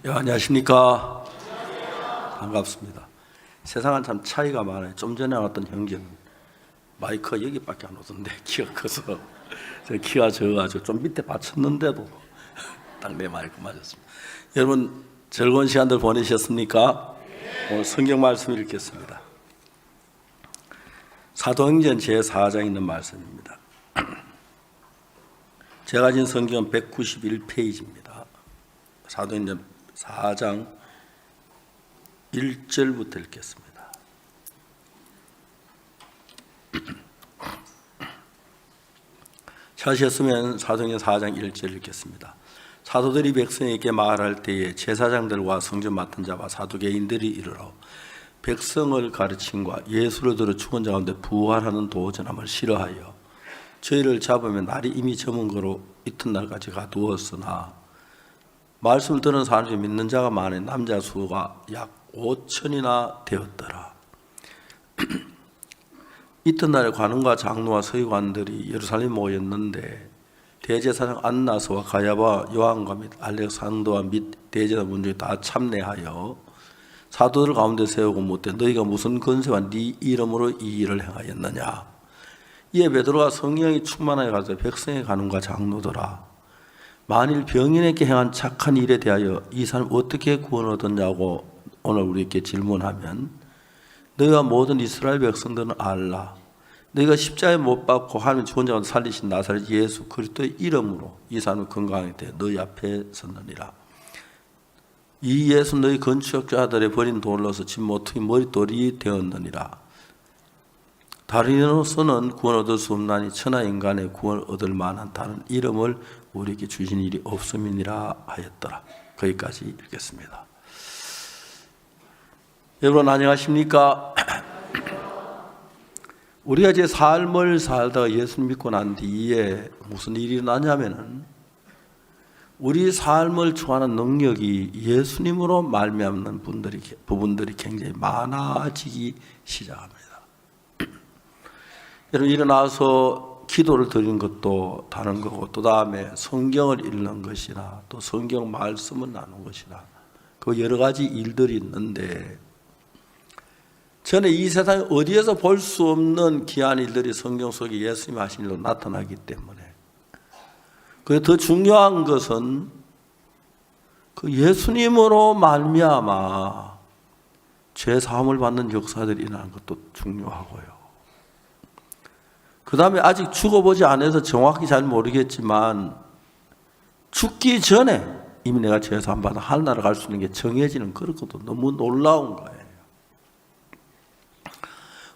예, 안녕하십니까. 반갑습니다. 세상은 참 차이가 많아요. 좀 전에 왔던 형제는 마이크가 여기밖에 안 오던데 키가 커서 제가 키가 적어가지고 좀 밑에 받쳤는데도 딱 내 마이크 맞았습니다. 여러분 즐거운 시간들 보내셨습니까? 오늘 성경 말씀 읽겠습니다. 사도행전 제4장에 있는 말씀입니다. 제가 가진 성경은 191페이지입니다. 사도행전 4장 1절부터 읽겠습니다. 찾으셨으면 사도행전 4장 1절 읽겠습니다. 사도들이 백성에게 말할 때에 제사장들과 성전 맡은 자와 사두개인들이 이르러 백성을 가르침과 예수를 들어 죽은 자 가운데 부활하는 도전함을 싫어하여 저희를 잡으면 날이 이미 저문 거로 이튿날까지 가두었으나 말씀을 들은 사람들이 믿는 자가 많아 남자 수가 약 5천이나 되었더라. 이튿날에 관원과 장로와 서기관들이 예루살렘에 모였는데 대제사장 안나스와 가야바 요한과 및 알렉산더와 및 대제사장 문중이 다 참내하여 사도들 가운데 세우고 묻되 너희가 무슨 권세와 네 이름으로 이 일을 행하였느냐. 이에 베드로가 성령이 충만하여 가서 백성의 관원과 장로들아 만일 병인에게 행한 착한 일에 대하여 이 사람 어떻게 구원 얻었냐고 오늘 우리에게 질문하면 너희와 모든 이스라엘 백성들은 알라. 너희가 십자가에 못 박고 하나님 죽은 자 가운데 살리신 나사렛 예수 그리스도의 이름으로 이 사람을 건강하게 되어 너희 앞에 섰느니라. 이 예수 너희 건축자들의 버린 돌로서 집 모퉁이 머릿돌이 되었느니라. 다른 이로서는 구원 얻을 수 없나니 천하 인간의 구원 얻을 만한 다른 이름을 우리에게 주신 일이 없음이니라 하였더라. 거기까지 읽겠습니다. 여러분 안녕하십니까? 우리가 이제 삶을 살다가 예수를 믿고 난 뒤에 무슨 일이 일어나냐면은 우리 삶을 추구하는 능력이 예수님으로 말미암는 부분들이 굉장히 많아지기 시작합니다. 여러분 일어나서 기도를 드리는 것도 다른 거고 또 다음에 성경을 읽는 것이나 또 성경 말씀을 나누는 것이나 그 여러 가지 일들이 있는데 저는 이 세상에 어디에서 볼 수 없는 귀한 일들이 성경 속에 예수님 하신 일로 나타나기 때문에 그래서 더 중요한 것은 그 예수님으로 말미암아 죄 사함을 받는 역사들이 일어나는 것도 중요하고요. 그 다음에 아직 죽어보지 않아서 정확히 잘 모르겠지만 죽기 전에 이미 내가 죄 사함 받아 하늘나라 갈 수 있는 게 정해지는 그런 것도 너무 놀라운 거예요.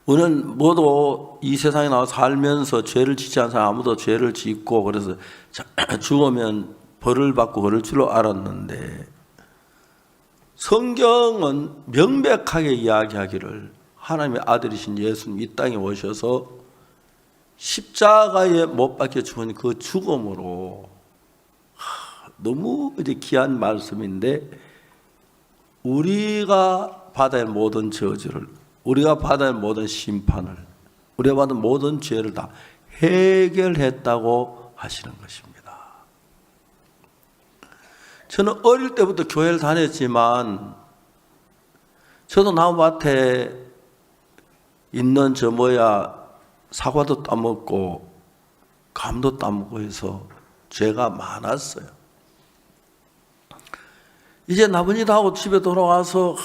우리는 모두 이 세상에 나와 살면서 죄를 짓지 않은 사람 아무도 죄를 짓고 그래서 죽으면 벌을 받고 그럴 줄로 알았는데 성경은 명백하게 이야기하기를 하나님의 아들이신 예수님 이 땅에 오셔서 십자가에 못 박혀 죽은 그 죽음으로 너무 이제 귀한 말씀인데 우리가 받아야 할 모든 저주를 우리가 받아야 할 모든 심판을 우리가 받은 모든 죄를 다 해결했다고 하시는 것입니다. 저는 어릴 때부터 교회를 다녔지만 저도 나무밭에 있는 사과도 따먹고 감도 따먹고 해서 죄가 많았어요. 이제 나머지도 하고 집에 돌아와서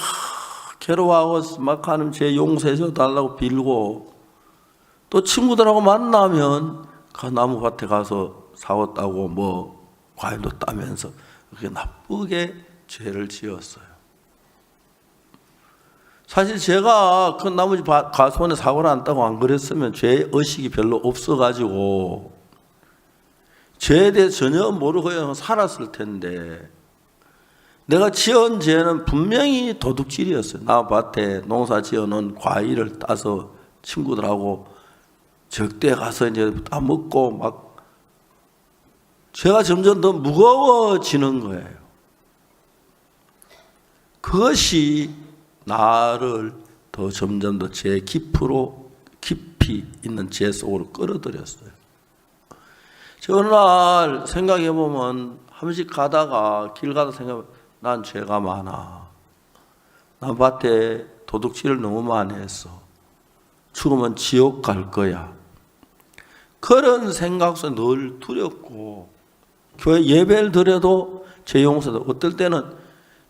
괴로워하고 막 하는 죄 용서해줘 달라고 빌고 또 친구들하고 만나면 그 나무밭에 가서 사과 따고 뭐 과일도 따면서 그렇게 나쁘게 죄를 지었어요. 사실 제가 그 나머지 가수원에 사과를 안 따고 안 그랬으면 죄 의식이 별로 없어가지고 죄에 대해 전혀 모르고 그냥 살았을 텐데 내가 지은 죄는 분명히 도둑질이었어요. 나무밭에 농사 지어놓은 과일을 따서 친구들하고 적대에 가서 이제 따먹고 막 죄가 점점 더 무거워지는 거예요. 그것이 나를 더 점점 더 죄 깊이 있는 죄 속으로 끌어들였어요. 저 어느 날 생각해 보면 한 번씩 가다가 길 가다 생각하면 난 죄가 많아. 난 밭에 도둑질을 너무 많이 했어. 죽으면 지옥 갈 거야. 그런 생각 속에 늘 두렵고, 교회 예배를 드려도 죄 용서도 어떨 때는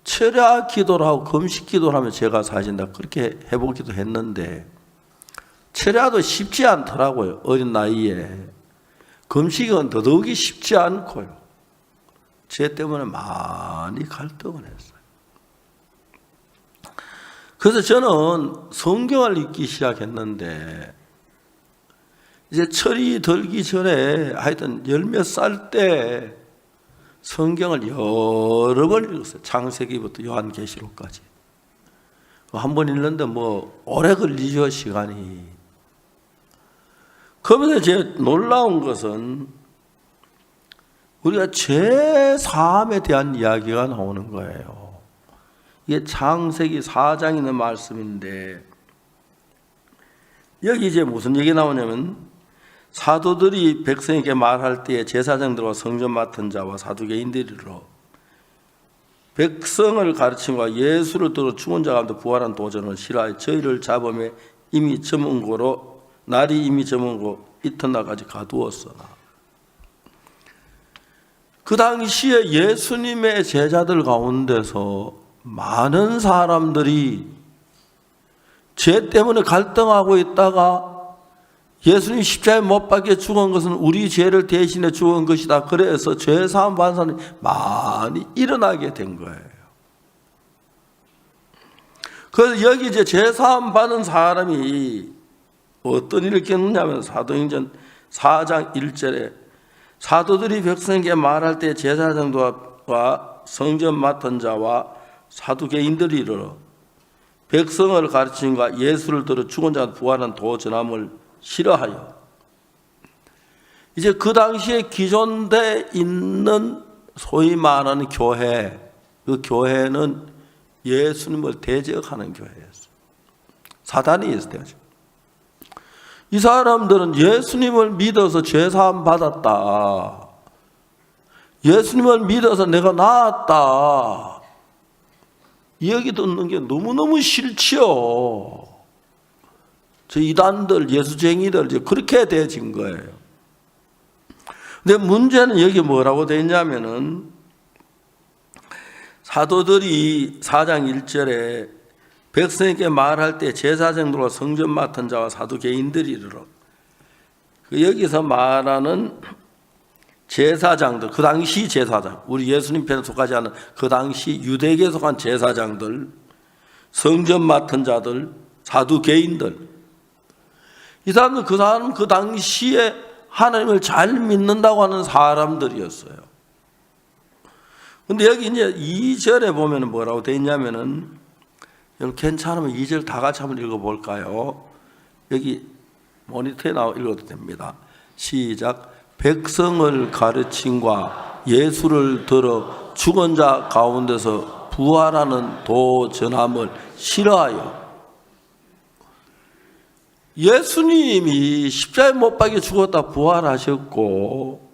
철야 기도를 하고 금식 기도를 하면 죄가 사진다. 그렇게 해보기도 했는데 철야도 쉽지 않더라고요. 어린 나이에. 금식은 더더욱이 쉽지 않고요. 죄 때문에 많이 갈등을 했어요. 그래서 저는 성경을 읽기 시작했는데 이제 철이 들기 전에 하여튼 10몇 살 때 성경을 여러 번 읽었어요. 창세기부터 요한계시록까지. 한 번 읽는데 뭐 오래 걸리죠, 시간이. 그러면서 제가 놀라운 것은 우리가 죄 사함에 대한 이야기가 나오는 거예요. 이게 창세기 4장에 있는 말씀인데 여기 이제 무슨 얘기 나오냐면 사도들이 백성에게 말할 때에 제사장들과 성전 맡은 자와 사두개인들이로 백성을 가르침과 예수를 들어 죽은 자 가운데 부활한 도전을 싫어하여 저희를 잡음에 이미 저문 고로 날이 이미 저문 고 이튿날까지 가두었으나 그 당시에 예수님의 제자들 가운데서 많은 사람들이 죄 때문에 갈등하고 있다가 예수님 십자가에 못 박혀 죽은 것은 우리 죄를 대신해 죽은 것이다. 그래서 죄사함 받은 사람이 많이 일어나게 된 거예요. 그래서 여기 이제 죄사함 받은 사람이 어떤 일을 겪느냐면 사도행전 4장 1절에 사도들이 백성에게 말할 때 제사장과 성전 맡은 자와 사두개인들이 이르러 백성을 가르침과 예수를 들어 죽은 자 부활한 도전함을 싫어하여 이제 그 당시에 기존돼 있는 소위 말하는 교회, 그 교회는 예수님을 대적하는 교회였어요. 사단이 있었대요. 이 사람들은 예수님을 믿어서 죄사함 받았다. 예수님을 믿어서 내가 나았다. 이 얘기 듣는 게 너무너무 싫지요. 저 이단들, 예수쟁이들 이제 그렇게 되어진 거예요. 근데 문제는 여기 뭐라고 되어 있냐면은 사도들이 4장 1절에 백성에게 말할 때 제사장들과 성전 맡은 자와 사두개인들이 이르러 여기서 말하는 제사장들, 그 당시 제사장, 우리 예수님 편에 속하지 않은 그 당시 유대계에 속한 제사장들, 성전 맡은 자들, 사두개인들, 이 사람들 그 당시에 하나님을 잘 믿는다고 하는 사람들이었어요. 근데 여기 이제 2절에 보면 뭐라고 되어 있냐면은, 여러분 괜찮으면 2절 다 같이 한번 읽어볼까요? 여기 모니터에 나와 읽어도 됩니다. 시작. 백성을 가르침과 예수를 들어 죽은 자 가운데서 부활하는 도전함을 싫어하여. 예수님이 십자가에 못 박혀 죽었다 부활하셨고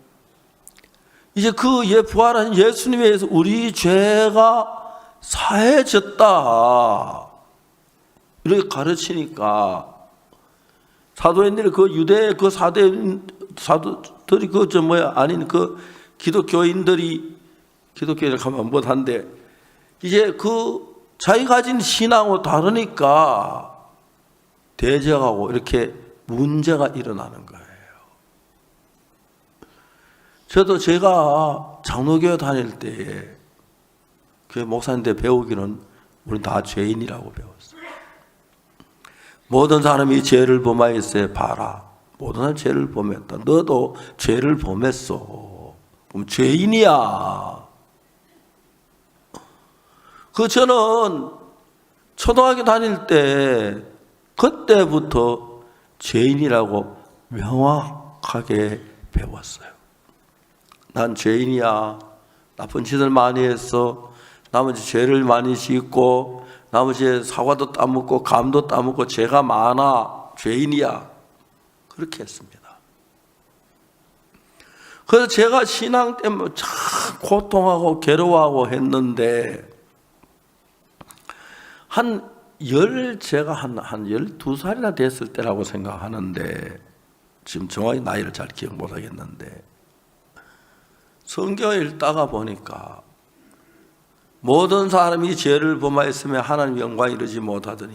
이제 그 부활한 예수님에 의해서 우리 죄가 사해졌다 이렇게 가르치니까 사도인들이 그 유대 그 사도들이 아닌 그 기독교인들이 가면 못한데 이제 그 자기 가진 신앙과 다르니까 대적하고 이렇게 문제가 일어나는 거예요. 저도 제가 장로교회 다닐 때에 교회 목사님들 배우기는 우리는 다 죄인이라고 배웠어요. 모든 사람이 죄를 범하였어요. 봐라. 모든 사람이 죄를 범했다. 너도 죄를 범했어. 그럼 죄인이야. 저는 초등학교 다닐 때 그때부터 죄인이라고 명확하게 배웠어요. 난 죄인이야. 나쁜 짓을 많이 했어. 나머지 죄를 많이 짓고 나머지 사과도 따먹고 감도 따먹고 죄가 많아. 죄인이야. 그렇게 했습니다. 그래서 제가 신앙 때문에 참 고통하고 괴로워하고 했는데 제가 한 12살이나 됐을 때라고 생각하는데, 지금 정확히 나이를 잘 기억 못 하겠는데, 성경을 읽다가 보니까 모든 사람이 죄를 범하였으며 하나님 영광에 이르지 못하더니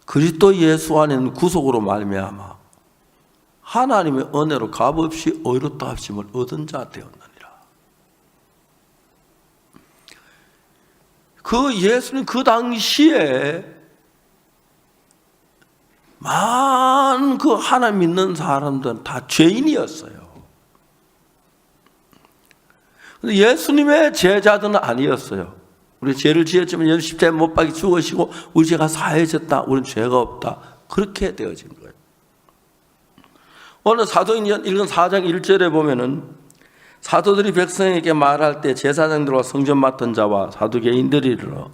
그리스도 예수 안에는 구속으로 말미암아 하나님의 은혜로 값없이 의롭다 하심을 얻은 자 되었느니라. 그 예수님 그 당시에 많은 그 하나님 믿는 사람들은 다 죄인이었어요. 근데 예수님의 제자들은 아니었어요. 우리 죄를 지었지만 예수 십자가에 못 박혀 죽으시고 우리 죄가 사해졌다. 우리는 죄가 없다. 그렇게 되어진 거예요. 오늘 사도행전 읽은 4장 1절에 보면은 사도들이 백성에게 말할 때 제사장들과 성전 맡은 자와 사두개인들이 이르러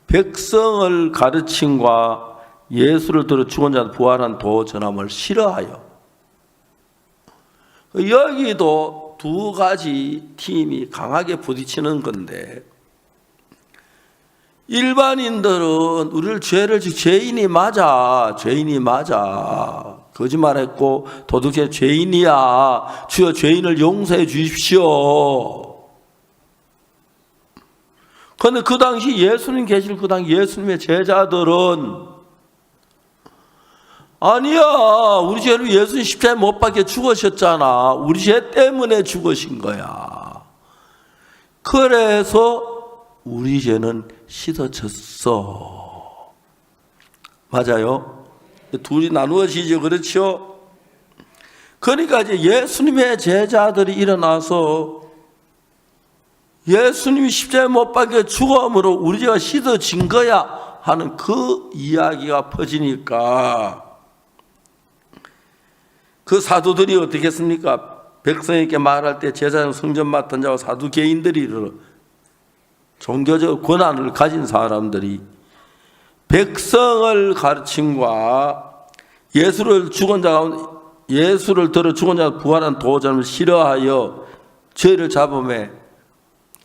백성을 가르침과 예수를 들어 죽은 자 부활한 도 전함을 싫어하여, 여기도 두 가지 팀이 강하게 부딪히는 건데, 일반인들은 우리를 죄인이 맞아 거짓말했고 도둑질 죄인이야, 주여 죄인을 용서해 주십시오. 그런데 그 당시 예수님 계실 그 당시 예수님의 제자들은 아니야, 우리 죄를 예수님 십자가에 못 박혀 죽으셨잖아. 우리 죄 때문에 죽으신 거야. 그래서 우리 죄는 씻어졌어. 맞아요? 둘이 나누어지죠. 그렇죠? 그러니까 이제 예수님의 제자들이 일어나서 예수님이 십자가에 못 박혀 죽음으로 우리 죄가 씻어진 거야 하는 그 이야기가 퍼지니까 그 사도들이 어떻게 했습니까? 백성에게 말할 때 제사장 성전 맡은 자와 사두개인들이 이르러, 종교적 권한을 가진 사람들이 백성을 가르침과 예수를 들어 죽은 자 부활한 도전을 싫어하여 죄를 잡음에,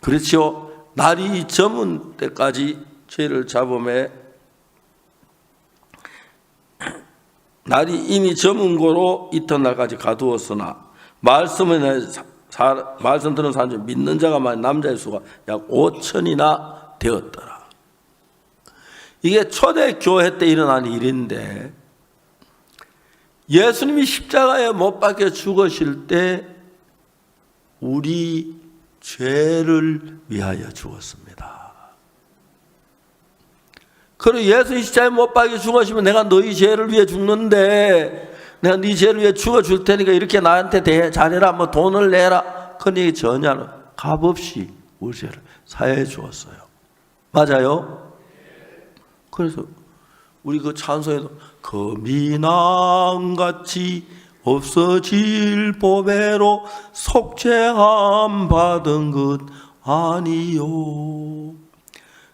그렇죠? 날이 저문 때까지 죄를 잡음에, 날이 이미 저문 고로 이튿날까지 가두었으나 말씀 듣는 사람 중 믿는 자가 많은 남자의 수가 약 5천이나 되었더라. 이게 초대교회 때 일어난 일인데, 예수님이 십자가에 못 박혀 죽으실 때 우리 죄를 위하여 죽었습니다. 그리고 예수님 십자가에 못 박혀 죽으시면 내가 너희 죄를 위해 죽는데 내가 네 죄를 위해 죽어줄 테니까 이렇게 나한테 잘해라, 뭐 돈을 내라, 그런 얘기 전혀 안 하고 값없이 우리 죄를 사해 주었어요. 맞아요? 그래서 우리 그 찬송에도 거미낭같이 없어질 보배로 속죄함 받은 것 아니요,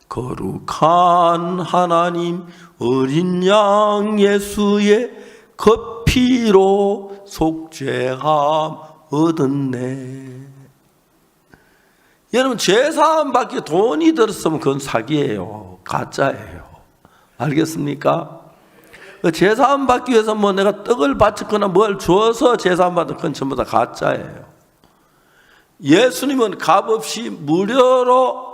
거룩한 하나님 어린 양 예수의 그 피로 속죄함 얻었네. 여러분, 죄사함 받기 돈이 들었으면 그건 사기예요, 가짜예요. 알겠습니까? 죄사함 받기 위해서 뭐 내가 떡을 바쳤거나 뭘 줘서 죄사함 받는 건 전부 다 가짜예요. 예수님은 값없이 무료로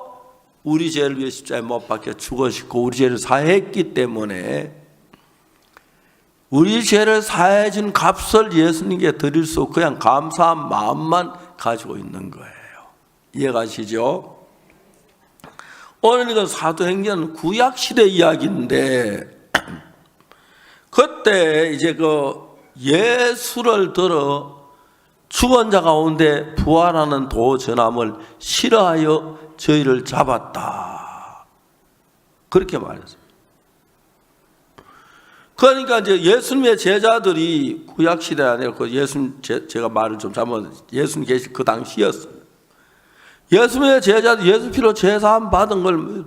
우리 죄를 위해 십자가에 못 박혀 죽으시고 우리 죄를 사했기 때문에 우리 죄를 사해 준 값을 예수님께 드릴 수 없고 그냥 감사한 마음만 가지고 있는 거예요. 이해가시죠? 오늘 이건 사도행전 구약시대 이야기인데, 그때 이제 그 예수를 들어 죽은 자 가운데 부활하는 도전함을 싫어하여 저희를 잡았다, 그렇게 말했어요. 그러니까 이제 예수님의 제자들이 구약시대 아니라 그 제가 말을 좀 잘못, 예수님 계실 그 당시였어요. 예수님의 제자들 예수 피로 죄사함 받은 걸,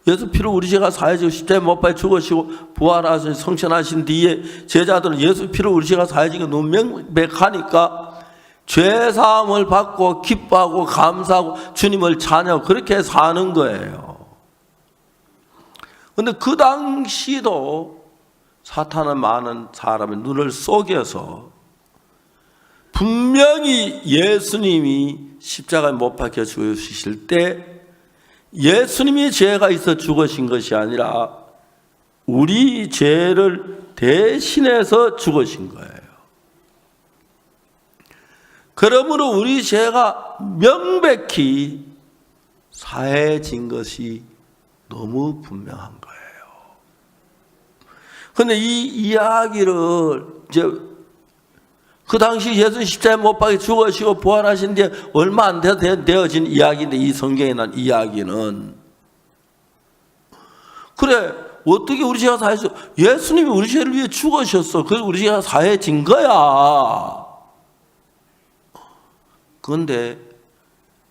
예수 피로 우리 죄가 사해지고 십자가에 못 박혀 죽으시고 부활하신 성천하신 뒤에 제자들은 예수 피로 우리 죄가 사해진 게 너무 명백하니까 죄사함을 받고 기뻐하고 감사하고 주님을 찬양하고 그렇게 사는 거예요. 그런데 그 당시도 사탄은 많은 사람의 눈을 속여서 분명히 예수님이 십자가에 못 박혀 죽으실 때 예수님이 죄가 있어 죽으신 것이 아니라 우리 죄를 대신해서 죽으신 거예요. 그러므로 우리 죄가 명백히 사해진 것이 너무 분명한 거예요. 그런데 이 이야기를 이제 그 당시 예수님 십자가에 못 박혀 죽으시고 부활하신 뒤에 얼마 안 되어진 이야기인데, 이 성경에 난 이야기는 그래 어떻게 우리 죄가 사해져? 예수님이 우리 죄를 위해 죽으셨어. 그래서 우리 죄가 사해진 거야. 그런데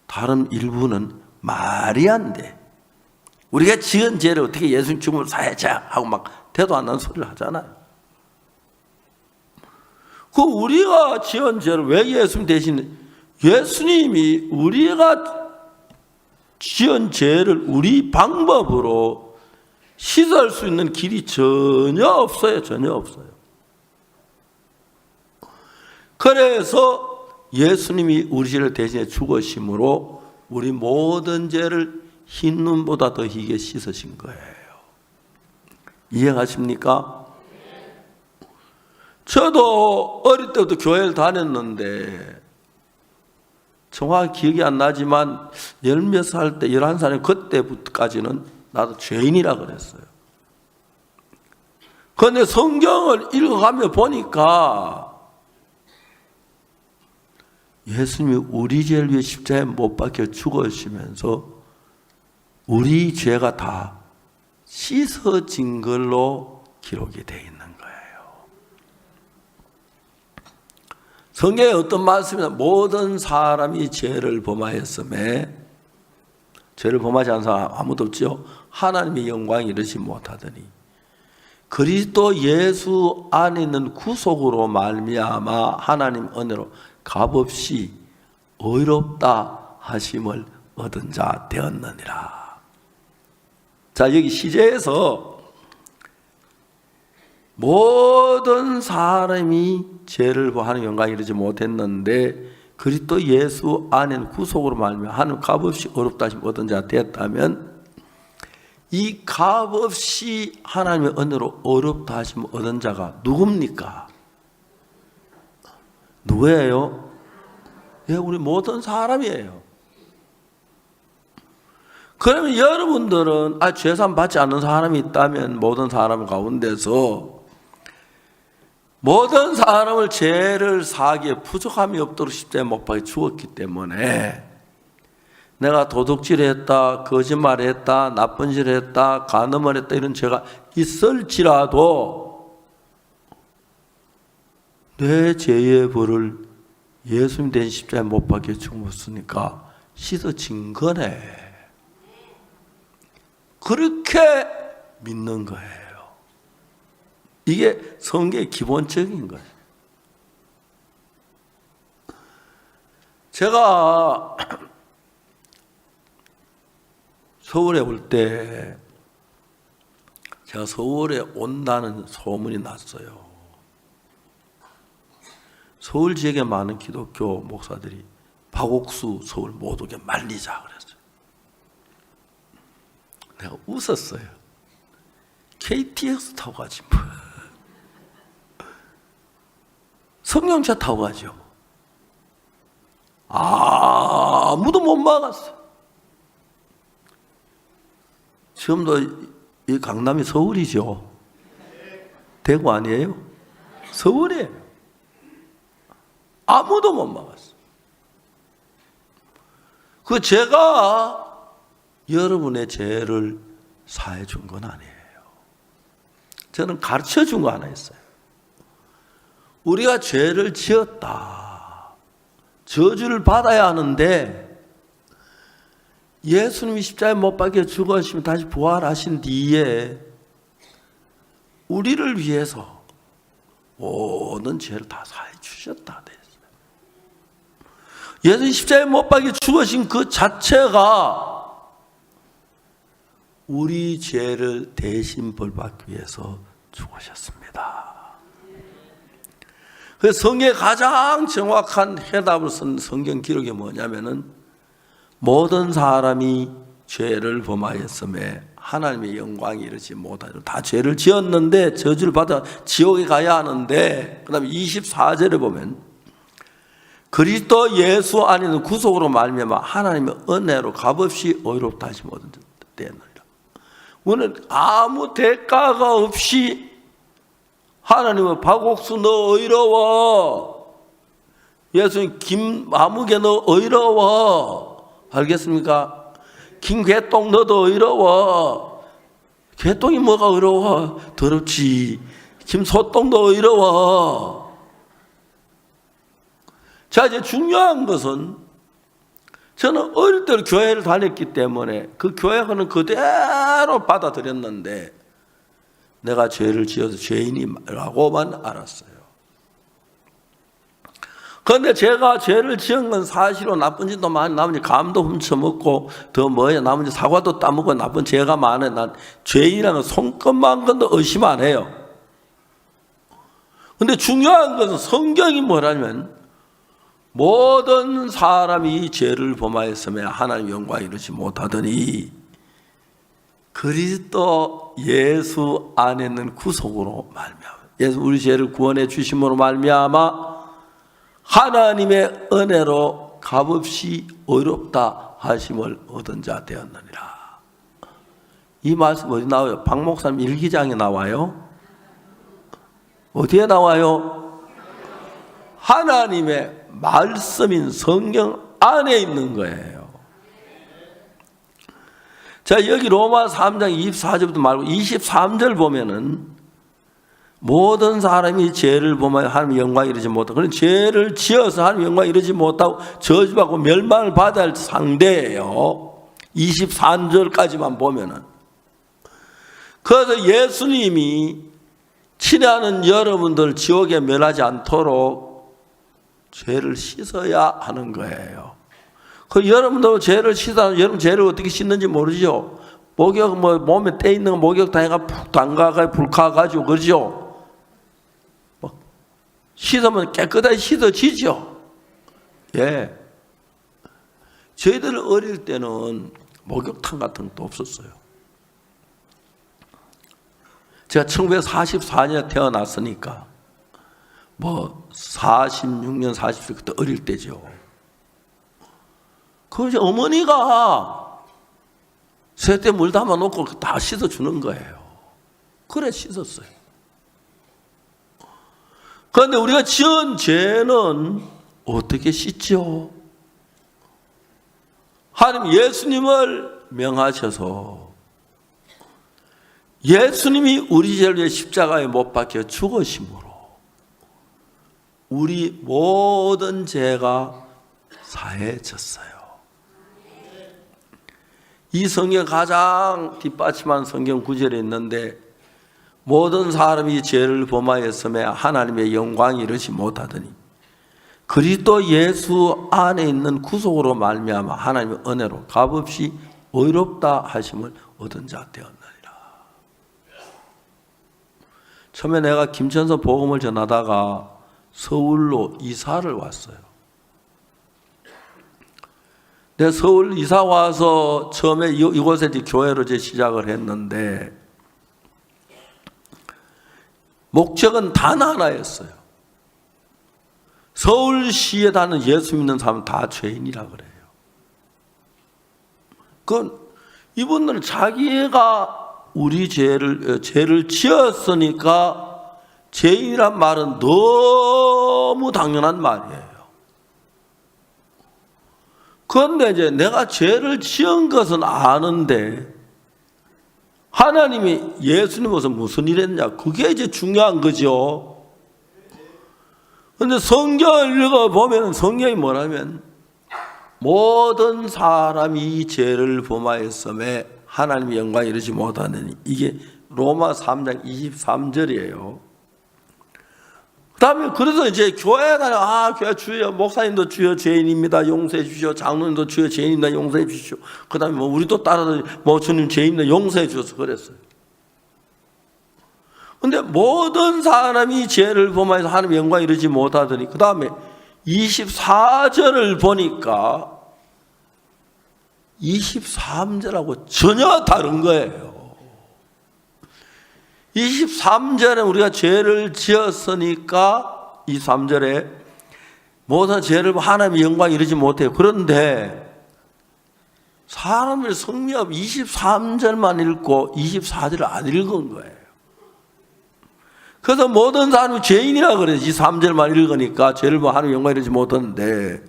다른 일부는 말이 안 돼. 우리가 지은 죄를 어떻게 예수님 죽음으로 사해자 하고 막 대도 안 나는 소리를 하잖아요. 그 우리가 지은 죄를 왜 예수님 대신, 예수님이 우리가 지은 죄를 우리 방법으로 씻을 수 있는 길이 전혀 없어요. 전혀 없어요. 그래서 예수님이 우리 죄를 대신해 죽으심으로 우리 모든 죄를 흰 눈보다 더 희게 씻으신 거예요. 이해가십니까? 저도 어릴 때부터 교회를 다녔는데 정확히 기억이 안 나지만 10몇 살 때, 11살 그때부터까지는 나도 죄인이라 그랬어요. 그런데 성경을 읽어가며 보니까 예수님이 우리 죄를 위해 십자가에 못 박혀 죽으시면서 우리 죄가 다 씻어진 걸로 기록이 되어 있는 거예요. 성경에 어떤 말씀이나 모든 사람이 죄를 범하였음에, 죄를 범하지 않은 사람 아무도 없죠. 하나님의 영광이 이르지 못하더니 그리스도 예수 안에 있는 구속으로 말미암아 하나님 은혜로 값없이 의롭다 하심을 얻은 자 되었느니라. 자, 여기 시제에서 모든 사람이 죄를 하는 영광에 이르지 못했는데 그리스도 예수 안에는 구속으로 말미암아 하나님 값없이 의롭다 하심을 얻은 자 되었다면, 이 값없이 하나님의 은혜로 의롭다 하심을 얻은 자가 누굽니까? 누구예요? 예, 우리 모든 사람이에요. 그러면 여러분들은 죄산 받지 않는 사람이 있다면 모든 사람 가운데서 모든 사람을 죄를 사기에 부족함이 없도록 십자가에 못 박혀 죽었기 때문에 내가 도둑질을 했다, 거짓말을 했다, 나쁜 짓을 했다, 간음을 했다 이런 죄가 있을지라도 내 죄의 벌을 예수님 대신 십자가에 못 박혀 죽었으니까 씻어진 거네. 그렇게 믿는 거예요. 이게 성경의 기본적인 거예요. 제가 서울에 올 때, 제가 서울에 온다는 소문이 났어요. 서울 지역에 많은 기독교 목사들이 박옥수 서울 못 오게 말리자 그랬어요. 내가 웃었어요. KTX 타고 가지 뭐. 성령차 타고 가죠. 아무도 못 막았어. 지금도 이 강남이 서울이죠. 대구 아니에요? 서울이에요. 아무도 못 막았어. 그 제가 여러분의 죄를 사해 준 건 아니에요. 저는 가르쳐 준 거 하나 있어요. 우리가 죄를 지었다, 저주를 받아야 하는데 예수님이 십자가에 못 박혀 죽으시면 다시 부활하신 뒤에 우리를 위해서 모든 죄를 다 사해 주셨다 됐어요. 예수님 십자가에 못 박혀 죽으신 그 자체가 우리 죄를 대신 벌받기 위해서 죽으셨습니다. 그래서 성경의 가장 정확한 해답을 쓴 성경 기록이 뭐냐면은 모든 사람이 죄를 범하였음에 하나님의 영광이 이르지 못하죠. 다 죄를 지었는데 저주를 받아 지옥에 가야 하는데, 그 다음에 24절에 보면 그리스도 예수 안에는 구속으로 말미암아 하나님의 은혜로 값없이 의롭다 하심을 얻은 되느니라. 우리는 아무 대가가 없이 하나님은 박옥수 너 의로워, 예수님 김아무개 너 의로워, 알겠습니까? 김개똥 너도 의로워. 개똥이 뭐가 의로워? 더럽지. 김소똥도 의로워. 자, 이제 중요한 것은 저는 어릴 때 교회를 다녔기 때문에 그 교회는 그대로 받아들였는데 내가 죄를 지어서 죄인이라고만 알았어요. 그런데 제가 죄를 지은 건 사실로 나쁜 짓도 많이, 나머지 감도 훔쳐먹고 더 뭐야, 나머지 사과도 따먹고 나쁜 죄가 많아요. 난 죄인이라는 손끝만큼도 의심 안 해요. 그런데 중요한 것은 성경이 뭐라면 모든 사람이 죄를 범하였으며 하나님 영광에 이르지 못하더니 그리스도 예수 안에 있는 구속으로 말미암아, 예수 우리 죄를 구원해 주심으로 말미암아 하나님의 은혜로 값없이 의롭다 하심을 얻은 자 되었느니라. 이 말씀 어디 나와요? 박 목사님 일기장에 나와요? 어디에 나와요? 하나님의 말씀인 성경 안에 있는 거예요. 자, 여기 로마 3장 24절부터 말고 23절 보면은 모든 사람이 죄를 범하여 하나님 영광에 이르지 못하고, 그런 죄를 지어서 하나님 영광에 이르지 못하고 저주받고 멸망을 받아야 할 상대예요. 23절까지만 보면은. 그래서 예수님이 친애하는 여러분들 지옥에 멸하지 않도록 죄를 씻어야 하는 거예요. 그 여러분도 죄를 씻어, 여러분 죄를 어떻게 씻는지 모르죠. 목욕 뭐 몸에 때 있는 거 목욕 다 해가 푹 담가가 불카가지고 그러죠. 씻으면 깨끗하게 씻어지죠. 예. 저희들 어릴 때는 목욕탕 같은 것도 없었어요. 제가 1944년에 태어났으니까 뭐 46년, 40세 그때 어릴 때죠. 그 이제 어머니가 쇠대 물 담아 놓고 다 씻어주는 거예요. 그래 씻었어요. 그런데 우리가 지은 죄는 어떻게 씻죠? 하나님 예수님을 명하셔서 예수님이 우리 죄를 위해 십자가에 못 박혀 죽으심으로 우리 모든 죄가 사해졌어요. 이 성경 가장 뒷받침한 성경 구절이 있는데 모든 사람이 죄를 범하였음에 하나님의 영광이 이르지 못하더니 그리스도 예수 안에 있는 구속으로 말미암아 하나님의 은혜로 값없이 의롭다 하심을 얻은 자 되었느니라. 처음에 내가 김천서 복음을 전하다가 서울로 이사를 왔어요. 내가 서울 이사 와서 처음에 이곳에 이제 교회로 이제 시작을 했는데 목적은 단 하나였어요. 서울시에 다니는 예수 믿는 사람은 다 죄인이라 그래요. 이분들은 자기가 우리 죄를 지었으니까 죄인이란 말은 너무 당연한 말이에요. 그런데 이제 내가 죄를 지은 것은 아는데 하나님이 예수님으로서 무슨 일 했냐, 그게 이제 중요한 거죠. 그런데 성경을 읽어보면 성경이 뭐라면 모든 사람이 죄를 범하였음에 하나님의 영광에 이르지 못하느니, 이게 로마 3장 23절이에요. 그다음에 그래서 이제 교회 다녀 교회 주여 목사님도 주여 죄인입니다 용서해 주시오 장로님도 주여 죄인입니다 용서해 주시오 그다음에 뭐 우리도 따라서 뭐 주님 죄인입니다 용서해 주셔서 그랬어요. 근데 모든 사람이 죄를 범하여서 하나님의 영광에 이르지 못하더니 그다음에 24절을 보니까 23절하고 전혀 다른 거예요. 23절에 우리가 죄를 지었으니까 23절에 모든 죄를 하나님의 영광에 이르지 못해요. 그런데 사람을 성미업 23절만 읽고 24절을 안 읽은 거예요. 그래서 모든 사람이 죄인이라 그래요. 23절만 읽으니까 죄를 하나님의 영광에 이르지 못하는데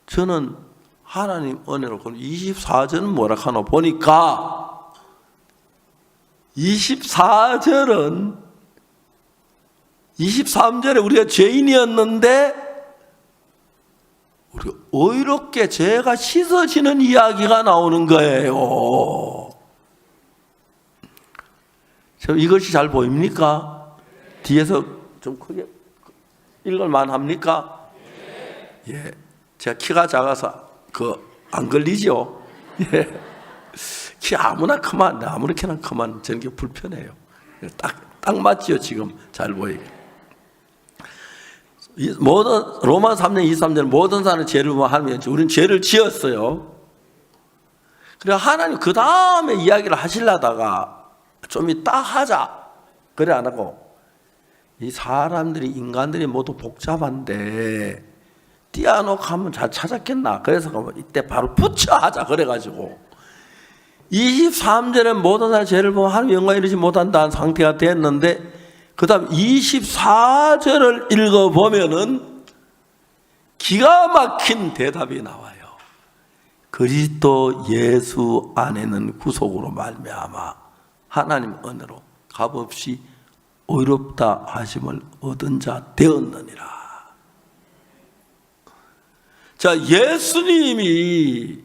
저는 하나님 은혜로 24절은 뭐라 하나 보니까 24절은 23절에 우리가 죄인이었는데 우리가 의롭게 죄가 씻어지는 이야기가 나오는 거예요. 이것이 잘 보입니까? 뒤에서 좀 크게 읽을만 합니까? 예. 제가 키가 작아서 안 걸리죠? 예. 키 아무나 크면 아무렇게나 크면 저는 게 불편해요. 딱 맞지요 지금 잘 보이게. 모든 로마 3장 23절 모든 사람은 죄를 하면 우리는 죄를 지었어요. 그래 하나님 그 다음에 이야기를 하시려다가 좀 이따 하자 그래 안 하고 이 사람들이 인간들이 모두 복잡한데 띄어놓고 하면 잘 찾았겠나 그래서 이때 바로 붙여 하자 그래가지고 23절에 모든 사람의 죄를 보면 하나님 영광에 이르지 못한다는 상태가 됐는데 그 다음 24절을 읽어보면은 기가 막힌 대답이 나와요. 그리스도 예수 안에는 구속으로 말미암아 하나님 은혜로 값없이 의롭다 하심을 얻은 자 되었느니라. 자, 예수님이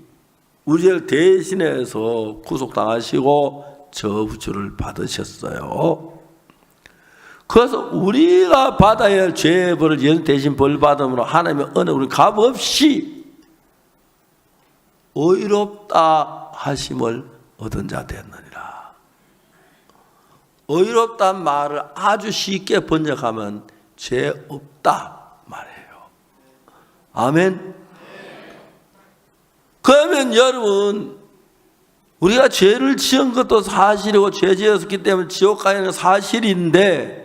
우리를 대신해서 구속당하시고 저주를 받으셨어요. 그래서 우리가 받아야 할 죄의 벌을 예수 대신 벌 받음으로 하나님의 은혜 우리 값없이 의롭다 하심을 얻은 자 되었느니라. 의롭다는 말을 아주 쉽게 번역하면 죄 없다 말이에요. 아멘. 그러면 여러분 우리가 죄를 지은 것도 사실이고 죄 지었기 때문에 지옥 가는 사실인데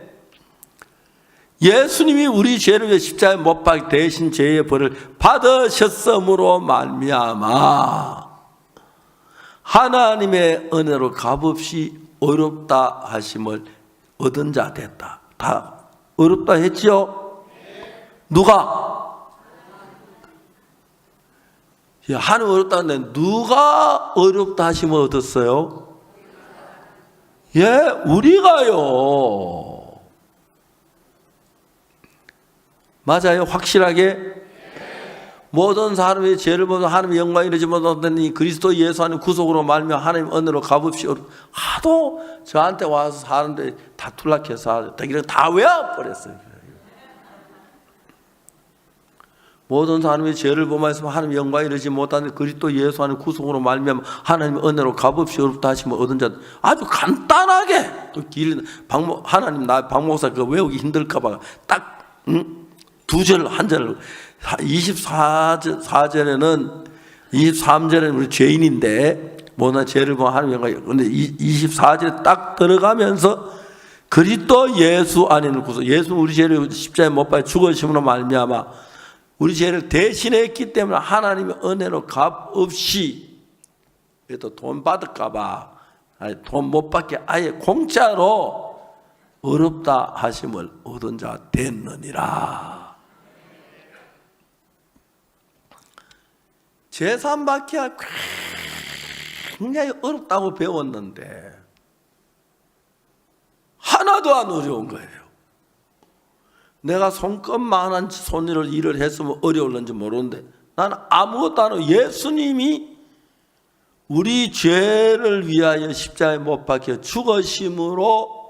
예수님이 우리 죄를 위해 십자가에 못 박혀 대신 죄의 벌을 받으셨으므로 말미암아 하나님의 은혜로 값없이 의롭다 하심을 얻은 자 됐다. 다 의롭다 했죠? 누가? 하나님 의롭다 하는데 누가 의롭다 하심을 얻었어요? 예, 우리가요. 맞아요? 확실하게? 모든 사람의 죄를 보면 하나님의 영광에 이르지 못하더니 그리스도 예수 안에 구속으로 말미암아 하나님 은혜로 값없이 하도 저한테 와서 사람들이 다 툴락해서 다 외워버렸어요. 모든 사람의 죄를 범하여서 하나님 영광에 이르지 못하는 그리스도 예수 안에 구속으로 말미암아 하나님의 은혜로 값없이 의롭다 하심을 얻은 자 아주 간단하게 하나님 나 박목사 그거 외우기 힘들까봐 딱 두 절 한 절 24절에는 23절에는 우리 죄인인데 모든 죄를 범한 하나님 영광에 근데 24절에 딱 들어가면서 그리스도 예수 안에는 구속 예수 우리 죄를 십자가에 못 박혀 죽으심으로 말미암아 우리 죄를 대신했기 때문에 하나님의 은혜로 값없이 또 돈 받을까 봐 돈 못 받게 아예 공짜로 의롭다 하심을 얻은 자 됐느니라. 제삼 받기가 굉장히 어렵다고 배웠는데 하나도 안 어려운 거예요. 내가 손끝만한 손으로 일을 했으면 어려울는지 모르는데 나는 아무것도 안 하고 예수님이 우리 죄를 위하여 십자가에 못 박혀 죽으심으로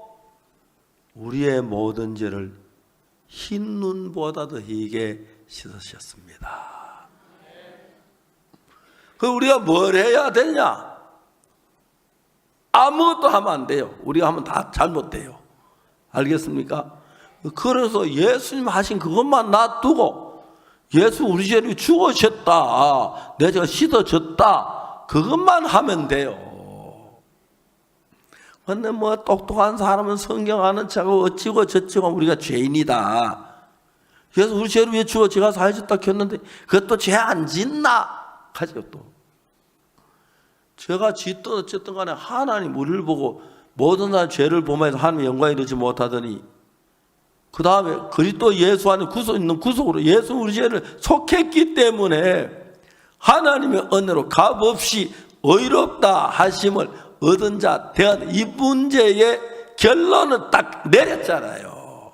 우리의 모든 죄를 흰 눈보다도 희게 씻으셨습니다. 그 우리가 뭘 해야 되냐? 아무것도 하면 안 돼요. 우리가 하면 다 잘못돼요. 알겠습니까? 그래서 예수님 하신 그것만 놔두고 예수 우리 죄를 죽으셨다, 내 죄가 씻어졌다, 그것만 하면 돼요. 근데 뭐 똑똑한 사람은 성경 아는 척하고 어찌고 저찌고 우리가 죄인이다, 그래서 우리 죄를 왜 죽어 제가 사해졌다 켰는데 그것도 죄 안 짓나 하죠. 또 죄가 짓든 어쨌든 간에 하나님 우리를 보고 모든 사람 죄를 범하여서 하나님의 영광에 이르지 못하더니 그 다음에 그리스도 예수 안에 구속 있는 구속으로 예수 우리 죄를 속했기 때문에 하나님의 은혜로 값없이 의롭다 하심을 얻은 자 대한 이 문제의 결론은 딱 내렸잖아요.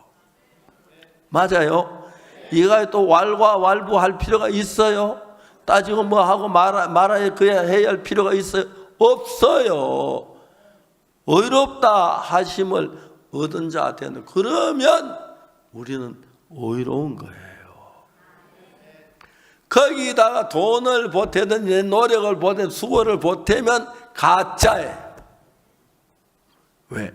맞아요? 이가 또 왈과 왈부할 필요가 있어요? 따지고 뭐 하고 말아야 그야 해야 할 필요가 있어요? 없어요. 의롭다 하심을 얻은 자 되는, 그러면 우리는 의로운 거예요. 거기다가 돈을 보태든 내 노력을 보태든 수고를 보태면 가짜예요. 왜?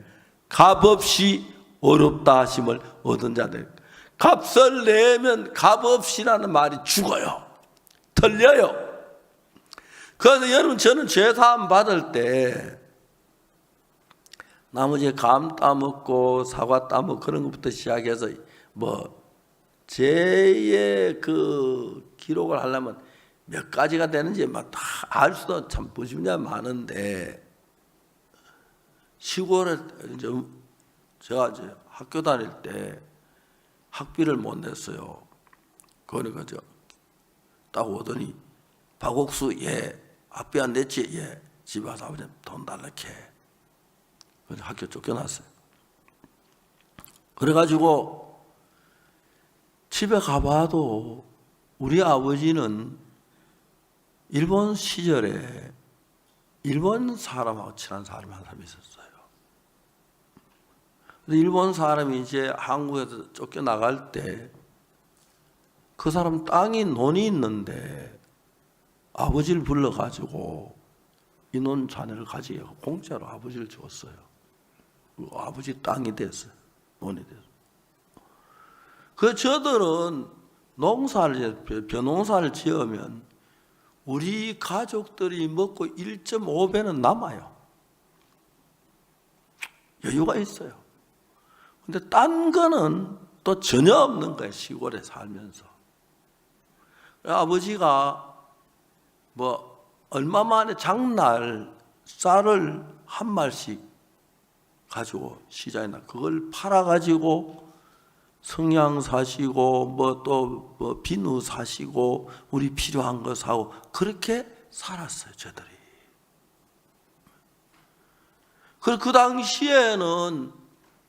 값없이 의롭다 하심을 얻은 자들. 값을 내면 값없이라는 말이 죽어요. 틀려요. 그래서 여러분, 저는 죄사함 받을 때 나머지 감 따먹고 사과 따먹고 그런 것부터 시작해서 뭐 죄의 그 기록을 하려면 몇 가지가 되는지 막 다 알 수도 참 무지무지하게 많은데, 시골에 제가 이제 학교 다닐 때 학비를 못 냈어요. 그러니까 딱 오더니 박옥수 학비 안 냈지? 집에 와서 아버지 돈 달라게. 그래서 학교 쫓겨났어요. 그래가지고 집에 가봐도 우리 아버지는 일본 시절에 일본 사람하고 친한 사람이 한 사람이 있었어요. 일본 사람이 이제 한국에서 쫓겨나갈 때 그 사람 땅이 논이 있는데 아버지를 불러가지고 이논 자네를 가지게 하고 공짜로 아버지를 줬어요. 아버지 땅이 됐어요. 논이 됐어요. 그 저들은 벼농사를 지으면 우리 가족들이 먹고 1.5배는 남아요. 여유가 있어요. 근데 딴 거는 또 전혀 없는 거예요. 시골에 살면서. 아버지가 뭐 얼마 만에 장날 쌀을 한 말씩 가지고 시장에 나 그걸 팔아 가지고 성냥 사시고 뭐 또 뭐 비누 사시고 우리 필요한 거 사고 그렇게 살았어요, 저들이. 그 당시에는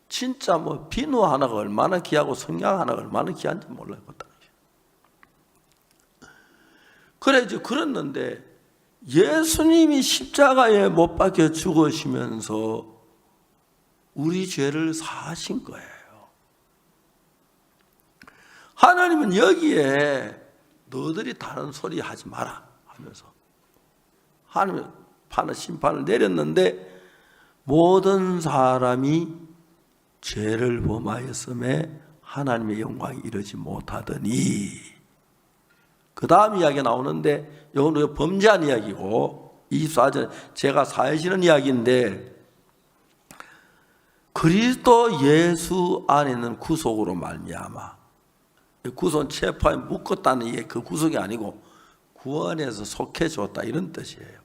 진짜 뭐 비누 하나가 얼마나 귀하고 성냥 하나가 얼마나 귀한지 몰라요, 그 당시에. 그래 이제 그랬는데 예수님이 십자가에 못 박혀 죽으시면서 우리 죄를 사하신 거예요. 하나님은 여기에 너희들이 다른 소리 하지 마라 하면서 하나님은 심판을 내렸는데, 모든 사람이 죄를 범하였음에 하나님의 영광이 이르지 못하더니, 그 다음 이야기가 나오는데 이건 범죄한 이야기고 24절 제가 사해지는 이야기인데, 그리스도 예수 안에 있는 구속으로 말미암아, 구속은 체포에 묶었다는 게 그 구속이 아니고 구원해서 속해줬다 이런 뜻이에요.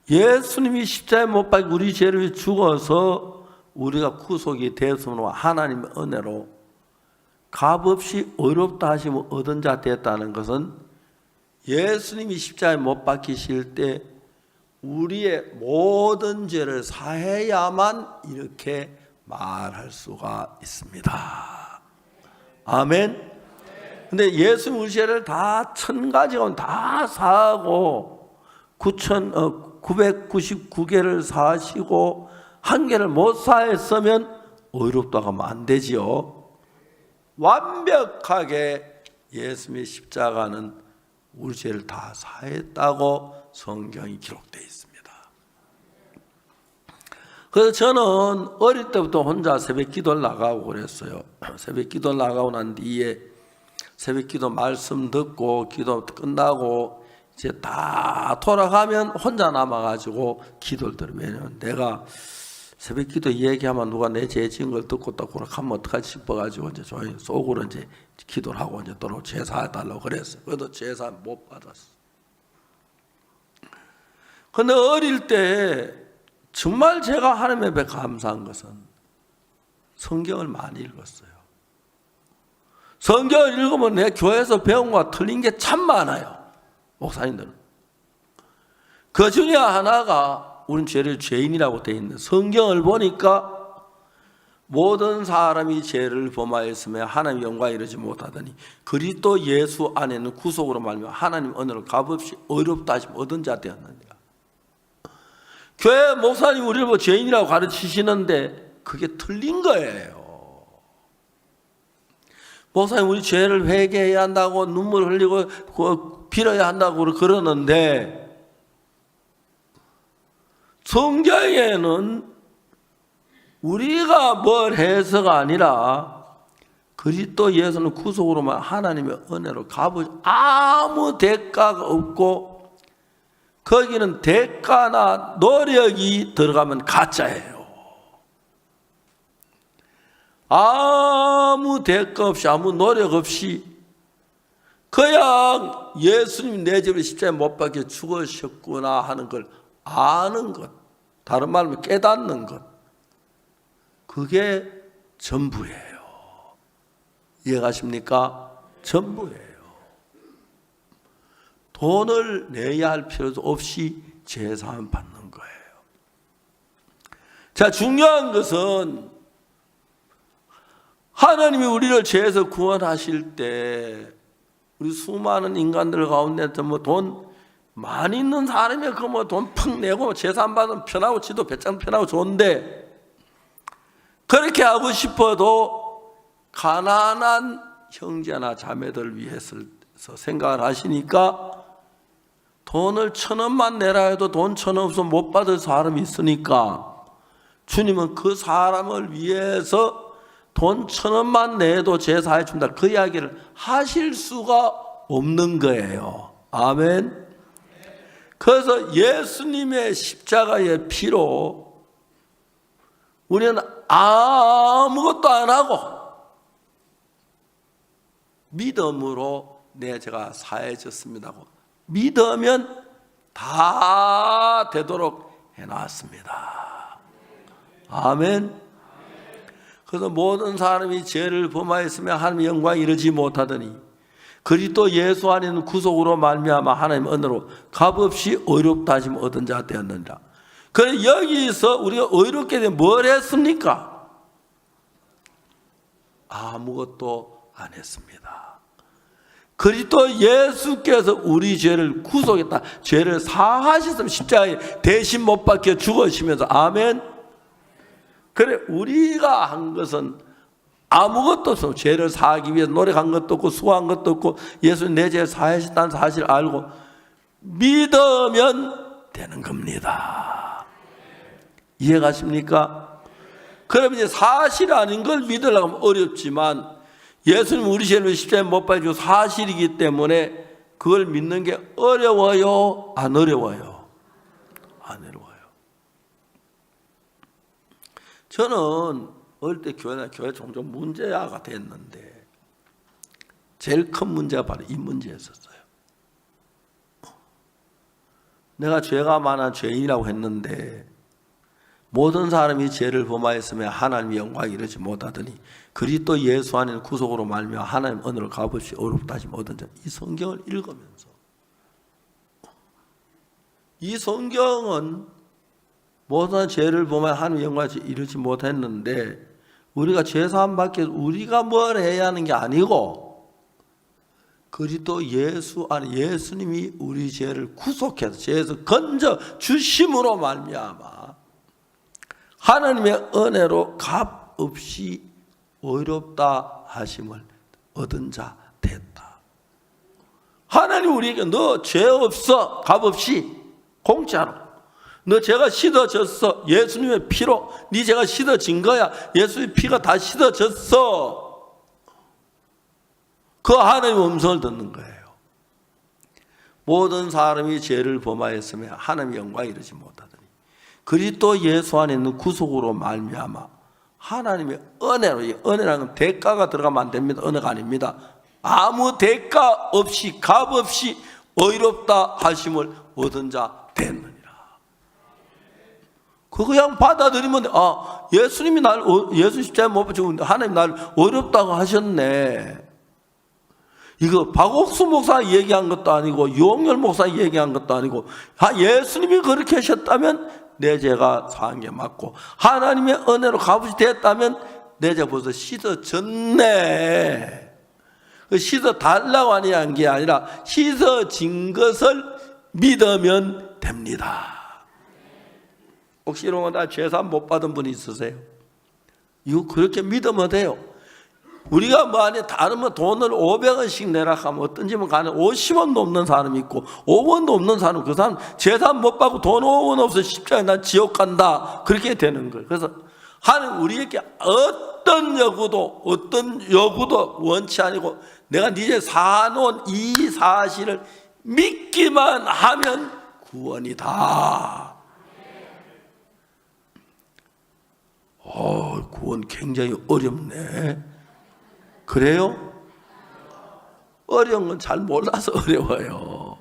예수님이 십자가에 못 박혀 우리 죄를 죽어서 우리가 구속이 되었으므로 하나님의 은혜로 값없이 의롭다 하심을 얻은 자 되었다는 것은 예수님이 십자가에 못 박히실 때 우리의 모든 죄를 사해야만 이렇게 말할 수가 있습니다. 아멘. 근데 예수님 우리 죄를 다 1000가지가 다 사하고 999개를 사하시고 한 개를 못 사했으면 어이롭다고 하면 안 되지요. 완벽하게 예수님의 십자가는 우리 죄를 다 사했다고 성경이 기록되어 있습니다. 그래서 저는 어릴 때부터 혼자 새벽 기도를 나가고 그랬어요. 새벽 기도 나가고 난 뒤에 새벽 기도 말씀 듣고 기도 끝나고 이제 다 돌아가면 혼자 남아가지고 기도를 들어요. 왜냐면 내가 새벽 기도 얘기하면 누가 내 죄 지은 걸 듣고 또 그렇게 하면 어떡하지 싶어가지고 이제 조용히 속으로 이제 기도를 하고 이제 또 제사해달라고 그랬어요. 그래도 제사 못 받았어. 근데 어릴 때 정말 제가 하나님 앞에 감사한 것은 성경을 많이 읽었어요. 성경을 읽으면 내 교회에서 배운 거와 틀린 게 참 많아요. 목사님들은. 그 중에 하나가 우리는 죄를 죄인이라고 되어 있는 성경을 보니까 모든 사람이 죄를 범하였으며 하나님 영광에 이르지 못하더니 그리스도 예수 안에는 구속으로 말미암아 하나님 은혜로 값없이 어렵다 하시면 얻은 자 되었느니라. 교회 목사님 우리를 뭐 죄인이라고 가르치시는데 그게 틀린 거예요. 목사님 우리 죄를 회개해야 한다고 눈물 흘리고 빌어야 한다고 그러는데 성경에는 우리가 뭘 해서가 아니라 그리스도 예수는 구속으로만 하나님의 은혜로 값없이 아무 대가가 없고 거기는 대가나 노력이 들어가면 가짜예요. 아무 대가 없이 아무 노력 없이 그냥 예수님 내 집을 십자가에 못 박혀 죽으셨구나 하는 걸 아는 것, 다른 말로 깨닫는 것, 그게 전부예요. 이해가십니까? 전부예요. 돈을 내야 할 필요도 없이 제사함 받는 거예요. 자, 중요한 것은 하나님이 우리를 죄에서 구원하실 때 우리 수많은 인간들 가운데 뭐 돈 많이 있는 사람이 그 뭐 돈 팍 내고 제사 안 받으면 편하고 지도 배짱 편하고 좋은데 그렇게 하고 싶어도 가난한 형제나 자매들 위해서 생각을 하시니까 돈을 1,000원만 내라 해도 돈 1,000원 없으면 못 받을 사람이 있으니까 주님은 그 사람을 위해서 돈 1,000원만 내도 제사해 준다. 그 이야기를 하실 수가 없는 거예요. 아멘. 그래서 예수님의 십자가의 피로 우리는 아무것도 안 하고 믿음으로 내 죄가 사해졌습니다고 믿으면 다 되도록 해놨습니다. 아멘. 그래서 모든 사람이 죄를 범하였으며 하나님의 영광에 이르지 못하더니 그리스도 예수 안에는 구속으로 말미암아 하나님 은혜로 값없이 의롭다 하심 얻은 자 되었느니라. 그래 여기서 우리가 의롭게 되면 뭘 했습니까? 아무것도 안 했습니다. 그리스도 예수께서 우리 죄를 구속했다. 죄를 사하셨으면 십자가에 대신 못 박혀 죽으시면서 아멘. 그래 우리가 한 것은 아무것도 없어. 죄를 사하기 위해서 노력한 것도 없고 수고한 것도 없고 예수님 내 죄를 사하셨다는 사실을 알고 믿으면 되는 겁니다. 이해가십니까? 그럼 이제 사실 아닌 걸 믿으려고 하면 어렵지만 예수님 우리 죄를 십자가에 못 박혀 사실이기 때문에 그걸 믿는 게 어려워요? 안 어려워요? 안 어려워요. 저는 어릴 때 교회 종종 문제아가 됐는데 제일 큰 문제가 바로 이 문제였었어요. 내가 죄가 많아 죄인이라고 했는데 모든 사람이 죄를 범하였으며 하나님의 영광에 이르지 못하더니 그리스도 예수 안에는 구속으로 말미암아 하나님 은혜로 값없이 어렵다 하심 얻은 자. 이 성경을 읽으면서 이 성경은 모든 죄를 범하여 하나님의 영광에 이르지 못했는데 우리가 죄사함 받기 위해서 우리가 뭘 해야 하는 게 아니고 그리스도 예수 안에 예수님이 우리 죄를 구속해서 죄에서 건져 주심으로 말미암아 하나님의 은혜로 값 없이 의롭다 하심을 얻은 자 됐다. 하나님 우리에게 너 죄 없어 값없이 공짜로 너 죄가 씻어졌어. 예수님의 피로 네 죄가 씻어진 거야. 예수의 피가 다 씻어졌어. 그 하나님의 음성을 듣는 거예요. 모든 사람이 죄를 범하였으며 하나님의 영광에 이르지 못하더니 그리스도 예수 안에 있는 구속으로 말미암아 하나님의 은혜로, 은혜라는 건 대가가 들어가면 안 됩니다. 은혜가 아닙니다. 아무 대가 없이 값 없이 의롭다 하심을 얻은 자 됐느니라. 그거 그냥 받아들이면 예수님이 예수 십자가에 못 박히고 하나님 나를 의롭다고 하셨네. 이거 박옥수 목사 얘기한 것도 아니고 유홍열 목사 얘기한 것도 아니고 예수님이 그렇게 하셨다면 내 죄가 사한 게 맞고 하나님의 은혜로 값이 됐다면 내 죄 벌써 씻어졌네. 씻어달라고 하는 게 아니라 씻어진 것을 믿으면 됩니다. 혹시 이런 거 다 죄산 못 받은 분이 있으세요? 이거 그렇게 믿으면 돼요. 우리가 다른 돈을 500원씩 내라 하면 어떤 집은 가는 50원 넘는 사람이 있고 5원 넘는 사람, 그 사람 재산 못 받고 돈 5원 없어 십자가에 난 지옥 간다. 그렇게 되는 거예요. 그래서 하나님 우리에게 어떤 요구도 원치 아니고 내가 네 죄 사놓은 이 사실을 믿기만 하면 구원이다. 구원 굉장히 어렵네. 그래요? 어려운 건 잘 몰라서 어려워요.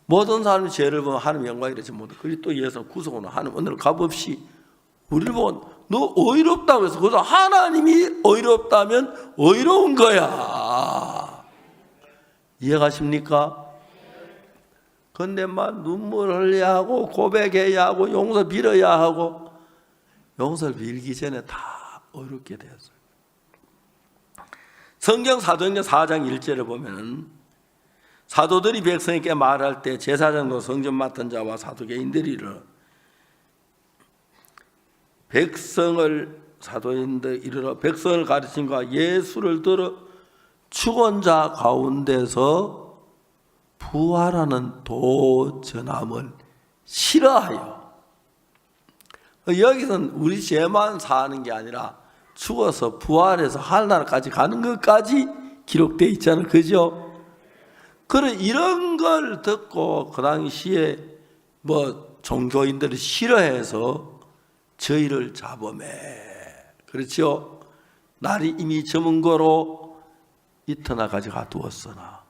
모든 사람이 죄를 보면 하나님 영광이 되지 못해. 그리고 또 예수 구속으로 하나님 은혜를 값없이 우리를 보면 너 의롭다고 해서 그래서 하나님이 의롭다면 의로운 거야. 이해가십니까? 근데 눈물 흘려야 하고 고백해야 하고 용서 빌어야 하고 용서를 빌기 전에 다 어렵게 되었어요. 성경 사도행전 4장 1절을 보면 사도들이 백성에게 말할 때 제사장도 성전 맡은 자와 사도개인들이 사도인들 이르러 백성을 가르친과 예수를 들어 죽은 자 가운데서 부활하는 도 전함을 싫어하여. 여기서는 우리 죄만 사는 게 아니라 죽어서 부활해서 하늘나라까지 가는 것까지 기록되어 있잖아요. 그죠? 이런 걸 듣고 그 당시에 종교인들이 싫어해서 저희를 잡음해. 그렇죠? 날이 이미 저문 거로 이터나 가져가 두었으나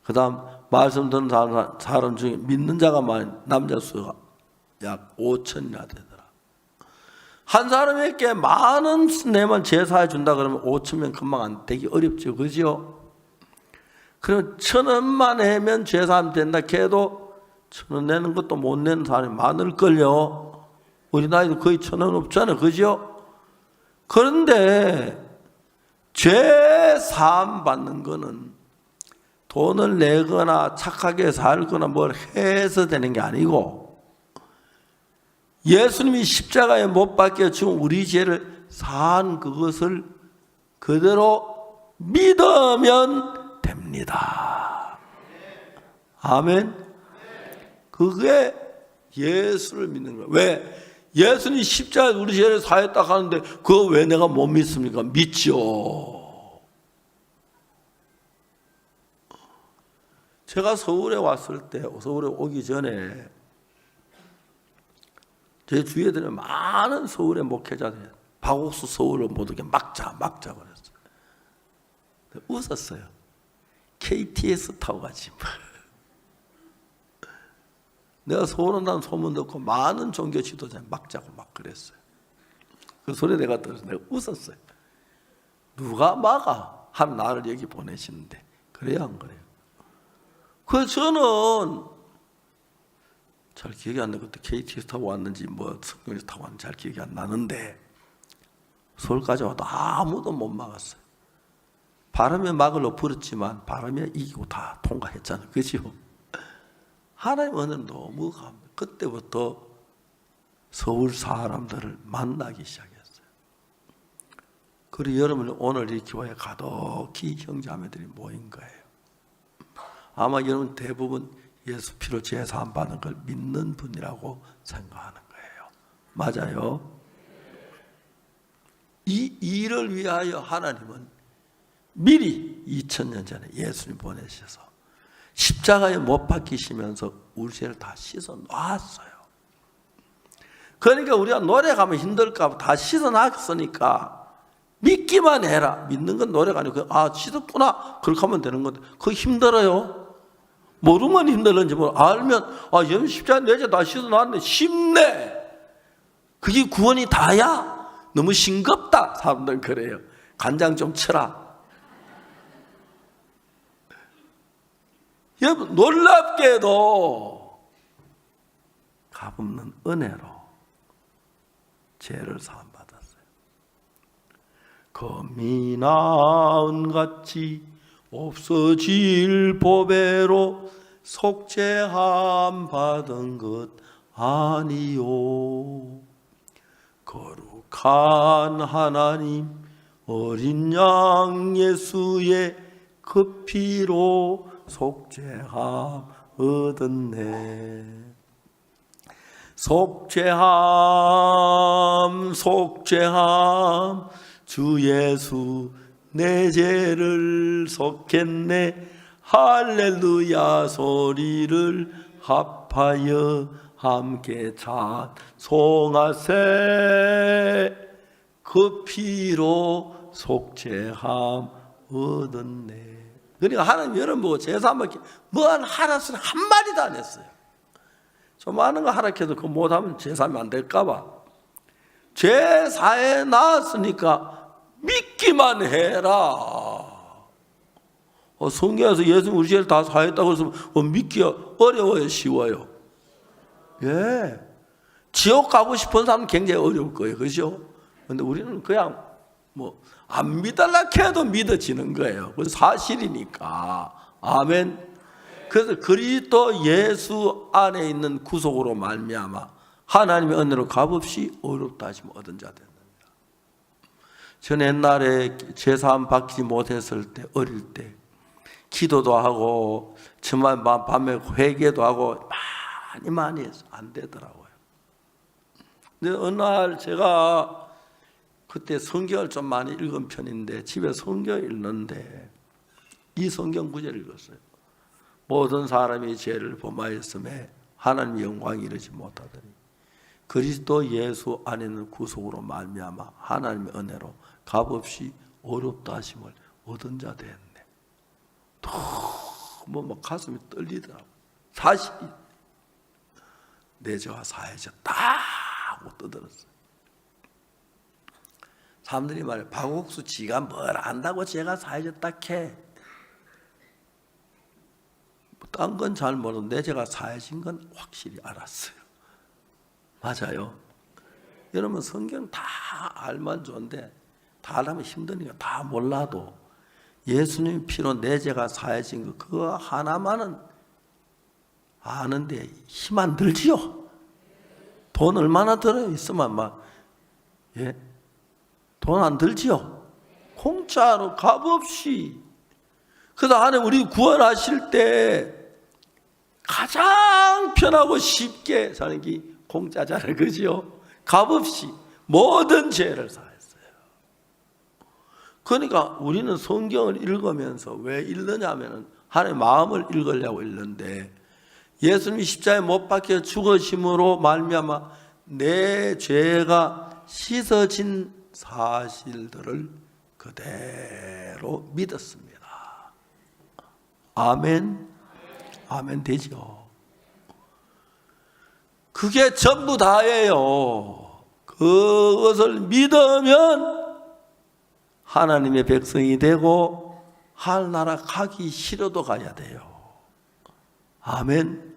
그 다음 말씀 듣는 사람 중에 믿는 자가 남자 수가 약 5천이나 되더라. 한 사람에게 많은 내면 제사해 준다 그러면 5,000명 금방 안 되기 어렵죠. 그죠? 그럼 1,000원만 내면 제사하면 된다 해도 1,000원 내는 것도 못 내는 사람이 많을걸요. 우리 나이도 거의 1,000원 없잖아요. 그죠? 그런데 죄 사함 받는 거는 돈을 내거나 착하게 살거나 뭘 해서 되는 게 아니고 예수님이 십자가에 못 박혀 죽은 우리 죄를 사한 그것을 그대로 믿으면 됩니다. 아멘. 그게 예수를 믿는 거예요. 왜? 예수님이 십자가에 우리 죄를 사했다 하는데 그거 왜 내가 못 믿습니까? 믿죠. 제가 서울에 왔을 때, 서울에 오기 전에 제 주위에 들은 많은 서울의 목회자들이 박옥수 서울을 못 오게 막자 그랬어요. 웃었어요. KTX 타고 가지. 내가 서울 온다는 소문 듣고 많은 종교 지도자들이 막자고 막 그랬어요. 그 소리 내가 들어서 내가 웃었어요. 누가 막아? 하면 나를 여기 보내시는데 그래야 안 그래요? 저는 잘 기억이 안 나요. 그때 KTX 타고 왔는지 승용차 타고 왔는지 잘 기억이 안 나는데 서울까지 와도 아무도 못 막았어요. 바람에 막으려 부렸지만 바람에 이기고 다 통과했잖아요. 그죠? 하나님 은혜는 너무 감사해요. 그때부터 서울 사람들을 만나기 시작했어요. 그리고 여러분이 오늘 이 교회에 가득히 형제자매들이 모인 거예요. 아마 여러분 대부분 예수 피로 제사함 받는 걸 믿는 분이라고 생각하는 거예요. 맞아요? 이 일을 위하여 하나님은 미리 2000년 전에 예수님 보내셔서 십자가에 못 박히시면서 우리 죄를 다 씻어 놨어요. 그러니까 우리가 노래 가면 힘들까 봐 다 씻어 놨으니까 믿기만 해라. 믿는 건 노래가 아니고 씻었구나 그렇게 하면 되는 건데 그거 힘들어요. 모르면 힘들는지 알면 여러분 십자가에 내 죄 다 씻어 놨네. 쉽네. 그게 구원이 다야? 너무 싱겁다. 사람들은 그래요. 간장 좀 쳐라. 여러분 놀랍게도 값없는 은혜로 죄를 사함받았어요. 금이 나은같이 없어질 보배로 속죄함 받은 것 아니요. 거룩한 하나님 어린 양 예수의 그 피로 속죄함 얻었네. 속죄함 속죄함 주 예수 내 죄를 속했네. 할렐루야 소리를 합하여 함께 찬송하세. 그 피로 속죄함 얻었네. 그러니까 하나님 여러분 보고 제사 한 바퀴 뭐한 하라스는 한 마디도 안 했어요. 좀 많은 거 하락해도 그거 못하면 제사하면 안 될까 봐. 제사에 나왔으니까 믿기만 해라. 성경에서 예수님 우리 죄를 다 사했다고 해서 믿기가 어려워요, 쉬워요? 예. 지옥 가고 싶은 사람은 굉장히 어려울 거예요. 그죠? 근데 우리는 그냥 안 믿으려고 해도 믿어지는 거예요. 그건 사실이니까. 아멘. 그래서 그리스도 예수 안에 있는 구속으로 말미암아 하나님의 은혜로 값없이 어렵다 하시면 얻은 자 된답니다. 전 옛날에 제사함 받지 못했을 때 어릴 때 기도도 하고 정말 밤에 회개도 하고 많이 해서 안 되더라고요. 근데 어느 날 제가 그때 성경을 좀 많이 읽은 편인데 집에 성경을 읽는데 이 성경 구절을 읽었어요. 모든 사람이 죄를 범하였음에 하나님의 영광이 이르지 못하더니 그리스도 예수 안에는 구속으로 말미암아 하나님의 은혜로 값없이 어렵다 하심을 얻은 자 되었네. 너무 막 가슴이 떨리더라고요. 사실이 내 죄가 사해졌다 하고 떠들었어요. 사람들이 말해 박옥수 지가 뭘 안다고 죄가 사해졌다 캐. 딴 건 잘 모르는데 내 죄가 사해진 건 확실히 알았어요. 맞아요. 여러분 성경 다 알면 좋은데 다 알면 힘드니까 다 몰라도 예수님 피로 내 죄가 사해진 거 그거 하나만은 아는데 힘 안 들지요? 돈 얼마나 들어요? 있으면 돈 안 들지요? 공짜로 값없이. 그래서 하나님 우리 구원하실 때 가장 편하고 쉽게 사는 게 공짜잖아요. 그죠? 값없이 모든 죄를 사했어요. 그러니까 우리는 성경을 읽으면서 왜 읽느냐 하면 하나님의 마음을 읽으려고 읽는데 예수님이 십자가에 못 박혀 죽으심으로 말미암아 내 죄가 씻어진 사실들을 그대로 믿었습니다. 아멘. 아멘 되죠. 그게 전부 다예요. 그것을 믿으면 하나님의 백성이 되고 하늘나라 가기 싫어도 가야 돼요. 아멘.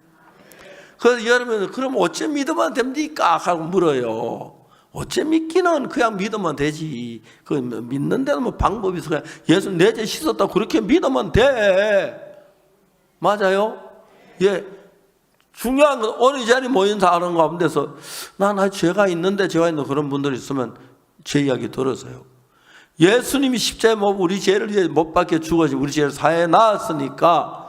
그래서 여러분 그럼 어째 믿으면 됩니까? 하고 물어요. 어째 믿기는 그냥 믿으면 되지. 그 믿는 데는 방법이 있어. 예수 내 죄 씻었다 그렇게 믿으면 돼. 맞아요? 예. 중요한 건 오늘 이 자리에 모인 사람 가운데서 난 죄가 있는데 죄가 있는 그런 분들이 있으면 제 이야기 들으세요. 예수님이 십자가에 우리 죄를 위해 못 박혀 죽어서 우리 죄를 사해 놨으니까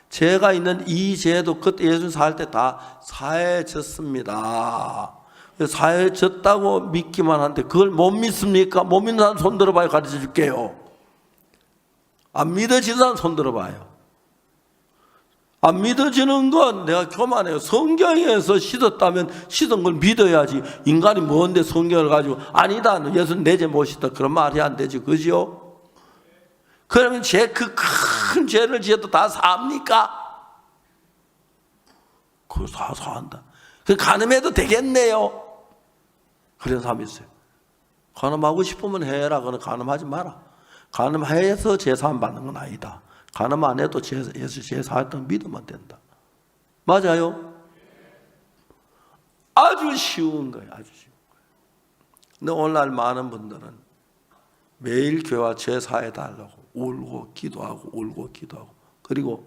죄가 있는 이 죄도 그때 예수님 살 때 다 사해졌습니다. 사해졌다고 믿기만 한데 그걸 못 믿습니까? 못 믿는 사람 손 들어봐요. 가르쳐 줄게요. 안 믿어지는 사람 손 들어봐요. 안 믿어지는 건 내가 교만해요. 성경에서 씻었다면 씻은 걸 믿어야지. 인간이 뭔데 성경을 가지고 아니다, 예수는 내 죄 못 씻었다, 그런 말이 안 되지, 그죠? 그러면 그 큰 죄를 지어도 다 삽니까? 그거 다 사한다. 그 간음해도 되겠네요. 그런 사람이 있어요. 간음하고 싶으면 해라. 그러나 간음하지 마라. 간음해서 제사함 받는 건 아니다. 간음 안 해도 예수 제사했던 믿으면 된다. 맞아요? 아주 쉬운 거예요. 아주 쉬운 거예요. 근데 오늘날 많은 분들은 매일 교회와 제사해달라고 울고 기도하고 울고 기도하고, 그리고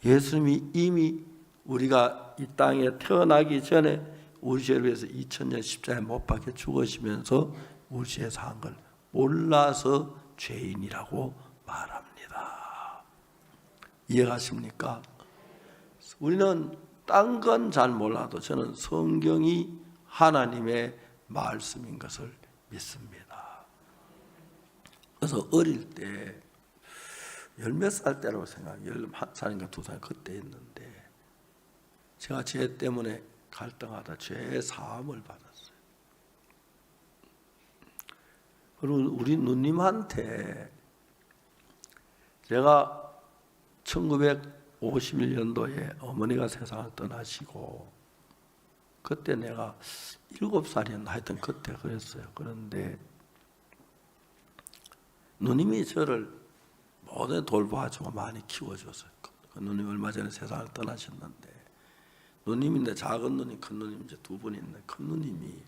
예수님이 이미 우리가 이 땅에 태어나기 전에 우리 죄를 위해서 2000년 십자가에 못 박혀 죽으시면서 우리 죄 사한 걸 몰라서 죄인이라고 말합니다. 이해가십니까? 우리는 딴 건 잘 몰라도 저는 성경이 하나님의 말씀인 것을 믿습니다. 그래서 어릴 때 열 몇 살 때라고 생각해요. 11살인가 2살 그때 있는데 제가 죄 때문에 갈등하다 죄 사함을 받았어요. 그리고 우리 누님한테 제가 1951년도에 어머니가 세상을 떠나시고 그때 내가 7살이었나 하여튼 그때 그랬어요. 그런데 누님이 저를 모든 돌봐주고 많이 키워줬어요. 그 누님 얼마 전에 세상을 떠나셨는데, 누님인데 작은 누님, 큰 누님 이제 두 분이 있는데, 큰 누님이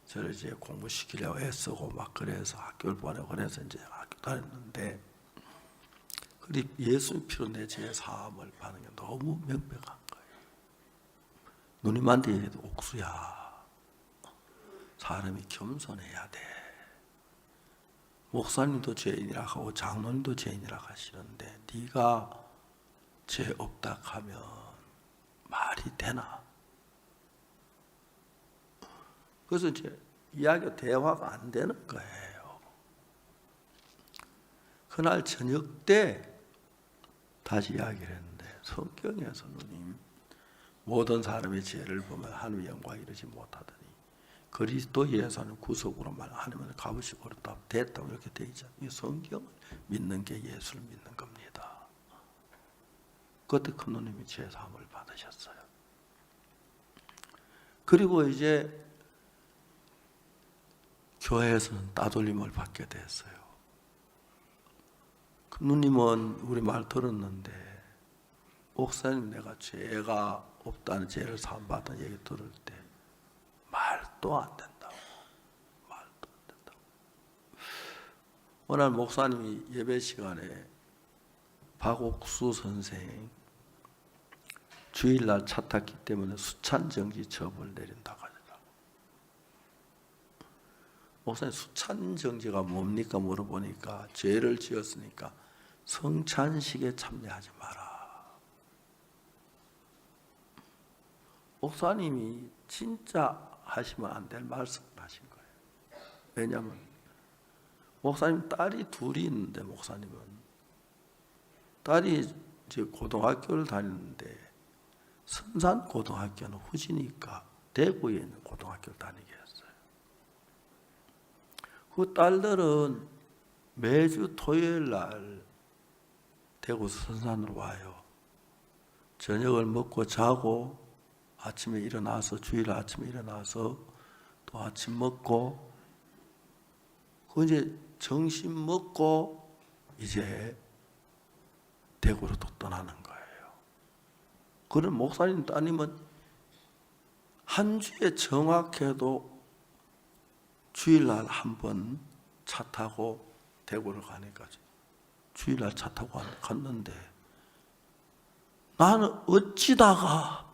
저를 이제 공부시키려고 애쓰고 막 그래서 학교를 보내고 그래서 이제 학교 다녔는데, 그리 예수님 피로 내 죄의 사함을 받는 게 너무 명백한 거예요. 누님한테 얘기해도, 옥수야, 사람이 겸손해야 돼. 목사님도 죄인이라 하고 장로님도 죄인이라 하시는데 네가 죄 없다 하면 말이 되나? 그래서 이제 이야기가 대화가 안 되는 거예요. 그날 저녁 때 다시 이야기를 했는데, 성경에서 누님 모든 사람의 죄를 보면 하나님의 영광 이르지 못하더니 그리스도 예수는 구속으로만 하나님을 값으시고 어렵다 됐다고 이렇게 되어 있잖아요. 이 성경을 믿는 게 예수를 믿는 겁니다. 그때 큰 누님이 죄 사함을 받으셨어요. 그리고 이제 교회에서는 따돌림을 받게 됐어요. 그 누님은 우리 말 들었는데, 목사님 내가 죄가 없다는 죄를 사함받은 얘기 들을 때 말도 안 된다고. 말도 안 된다고. 오늘 목사님이 예배 시간에 박옥수 선생 주일날 차 탔기 때문에 수찬정지 처벌 내린다고 하더라고요. 목사님 수찬정지가 뭡니까 물어보니까 죄를 지었으니까 성찬식에 참여하지 마라. 목사님이 진짜 하시면 안 될 말씀을 하신 거예요. 왜냐하면 목사님 딸이 둘이 있는데, 목사님은 딸이 이제 고등학교를 다니는데 선산 고등학교는 후지니까 대구에 있는 고등학교를 다니게 했어요. 그 딸들은 매주 토요일 날 대구 선산으로 와요. 저녁을 먹고 자고 아침에 일어나서, 주일 아침에 일어나서 또 아침 먹고, 그 이제 점심 먹고 이제 대구로 또 떠나는 거예요. 그런 목사님 따님은 한 주에 정확해도 주일날 한 번 차 타고 대구를 가니까 주일날 차 타고 갔는데, 나는 어찌다가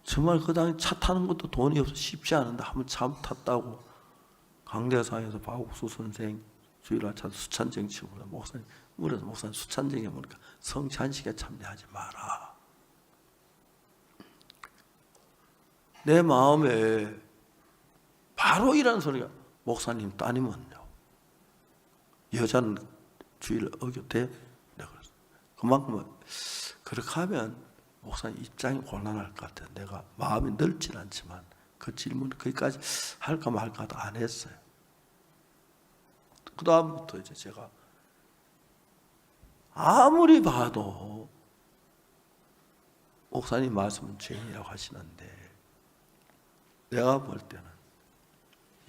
정말 그 당시 차 타는 것도 돈이 없어 쉽지 않은데 한번 차 탔다고 강대상에서 박옥수 선생 주일날 차 수찬정 치고 목사님 물어서 목사님 수찬정에 보니까 성찬식에 참여하지 마라. 내 마음에 바로 이런 소리가 목사님 따님은요 여자는 주일 어겨대? 내가 그랬어. 그만큼은 그렇게 하면 목사님 입장이 곤란할 것 같아요. 내가 마음이 넓진 않지만 그 질문을 거기까지 할까 말까 하다 안 했어요. 그 다음부터 이제 제가 아무리 봐도 목사님 말씀은 죄인이라고 하시는데 내가 볼 때는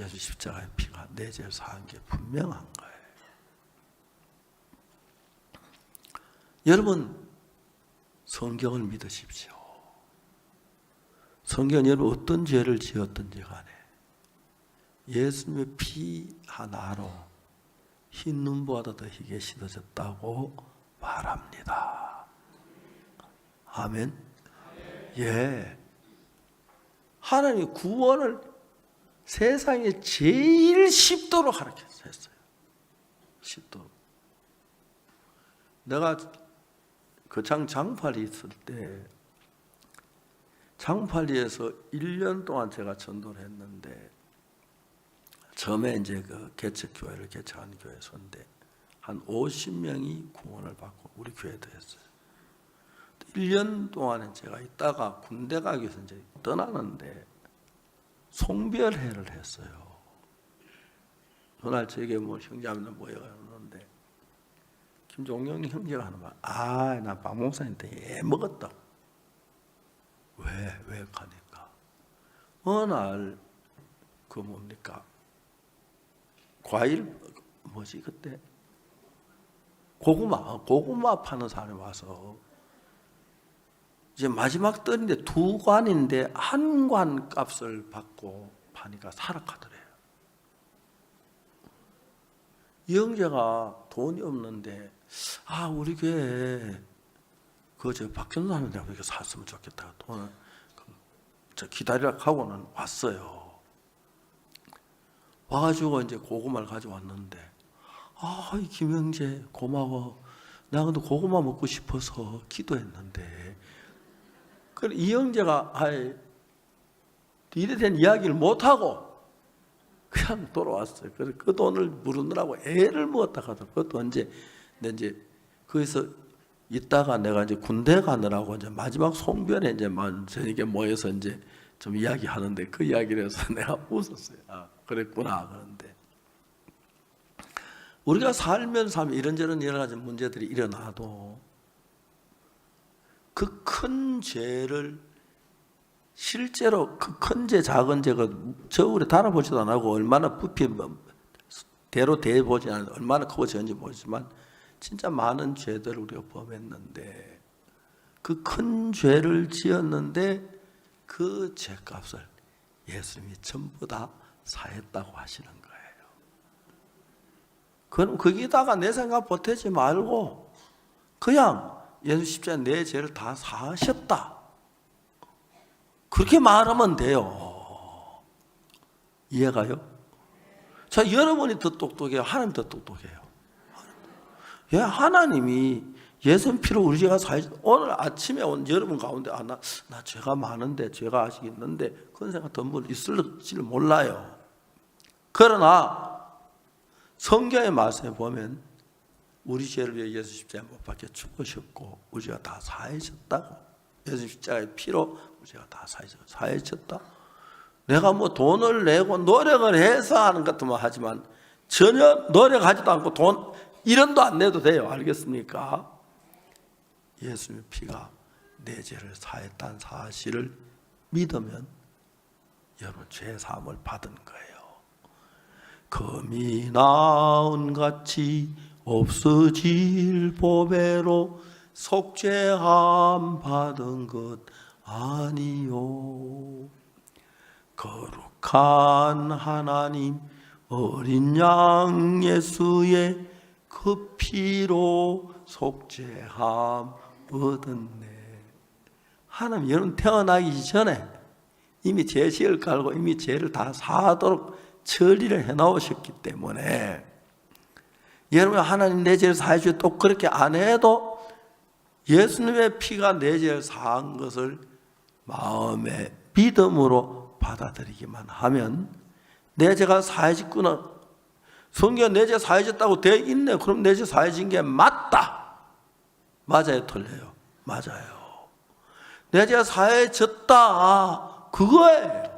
예수 십자가의 피가 내 죄를 사한 게 분명한 거예요. 여러분 성경을 믿으십시오. 성경은 여러분 어떤 죄를 지었든지 간에 예수님의 피 하나로 흰 눈보다 더 희게 씻어졌다고 말합니다. 아멘. 예. 하나님이 구원을 세상에 제일 쉽도록 가르쳤어요. 쉽도록. 내가 거창 장팔이 있을 때 장팔리에서 1년 동안 제가 전도를 했는데 처음에 이제 그 개척교회를 개척한 교회소인데 한 50명이 구원을 받고 우리 교회도 했어요. 1년 동안에 제가 있다가 군대 가기 위해서 이제 떠나는데 송별회를 했어요. 그날 저에게 뭐 형제하면 모여가는데 김종영 형제가 하는 말, 나 박 목사님한테 먹었다고. 왜 가니까 어느 날 그 뭡니까 과일 뭐지 그때 고구마 파는 사람이 와서 이제 마지막 떨인데 2관인데 한 관 값을 받고 파니까 사락하더래요. 이 형제가 돈이 없는데 우리 교회 저 박전도 하는 데가 이렇게 샀으면 좋겠다. 돈을 저 기다리라 하고는 왔어요. 와가지고 이제 고구마를 가져왔는데 이 김형제 고마워. 나 근데 고구마 먹고 싶어서 기도했는데 그래 이 형제가 일에 대한 이야기를 못하고 그냥 돌아왔어요. 그래서 그 돈을 물으느라고 애를 먹었다 하더라고요. 그것도 언제 거기서 있다가 내가 이제 군대 가느라고 이제 마지막 송별에 이제 저녁에 모여서 이제 좀 이야기하는데 그 이야기를 해서 내가 웃었어요. 그랬구나. 그런데 우리가 살면서 이런저런 여러 가지 문제들이 일어나도 그 큰 죄를 실제로 그 큰 죄 작은 죄가 저울에 달아보지도 안 하고 얼마나 부피 대로 대보지 않아도 얼마나 커졌는지 모르지만 진짜 많은 죄들을 우리가 범했는데 그 큰 죄를 지었는데 그 죄값을 예수님이 전부 다 사했다고 하시는 거예요. 그럼 거기다가 내 생각 보태지 말고 그냥 예수 십자가에 내 죄를 다 사하셨다. 그렇게 말하면 돼요. 이해가요? 자, 여러분이 더 똑똑해요? 하나님 더 똑똑해요? 하나님이 예수님 피로 우리 죄가 오늘 아침에 온 여러분 가운데 나 죄가 많은데 죄가 아직 있는데 그런 생각 더 있을지 몰라요. 그러나 성경의 말씀에 보면 우리 죄를 위해 예수 십자가에 못 박혀 죽으셨고 우리 죄가 다 사하셨다고. 예수 십자가의 피로 우리 죄가 다 사하셨다. 내가 뭐 돈을 내고 노력을 해서 하는 것도만 하지만 전혀 노력하지도 않고 돈 1원도 안 내도 돼요. 알겠습니까? 예수님의 피가 내 죄를 사했다는 사실을 믿으면 여러분 죄 사함을 받은 거예요. 금이 나은같이 없어질 보배로 속죄함 받은 것 아니요. 거룩한 하나님 어린 양 예수의 그 피로 속죄함 얻었네. 하나님 여러분 태어나기 전에 이미 죄식을 깔고 이미 죄를 다 사하도록 처리를 해놓으셨기 때문에 여러분, 하나님 내 죄를 사해 주시고 또 그렇게 안 해도 예수님의 피가 내 죄를 사한 것을 마음의 믿음으로 받아들이기만 하면 내 죄가 사해졌구나. 성경에 내 죄 사해졌다고 되어 있네. 그럼 내 죄 사해진 게 맞다. 맞아요, 틀려요? 맞아요. 내 죄가 사해졌다. 그거예요.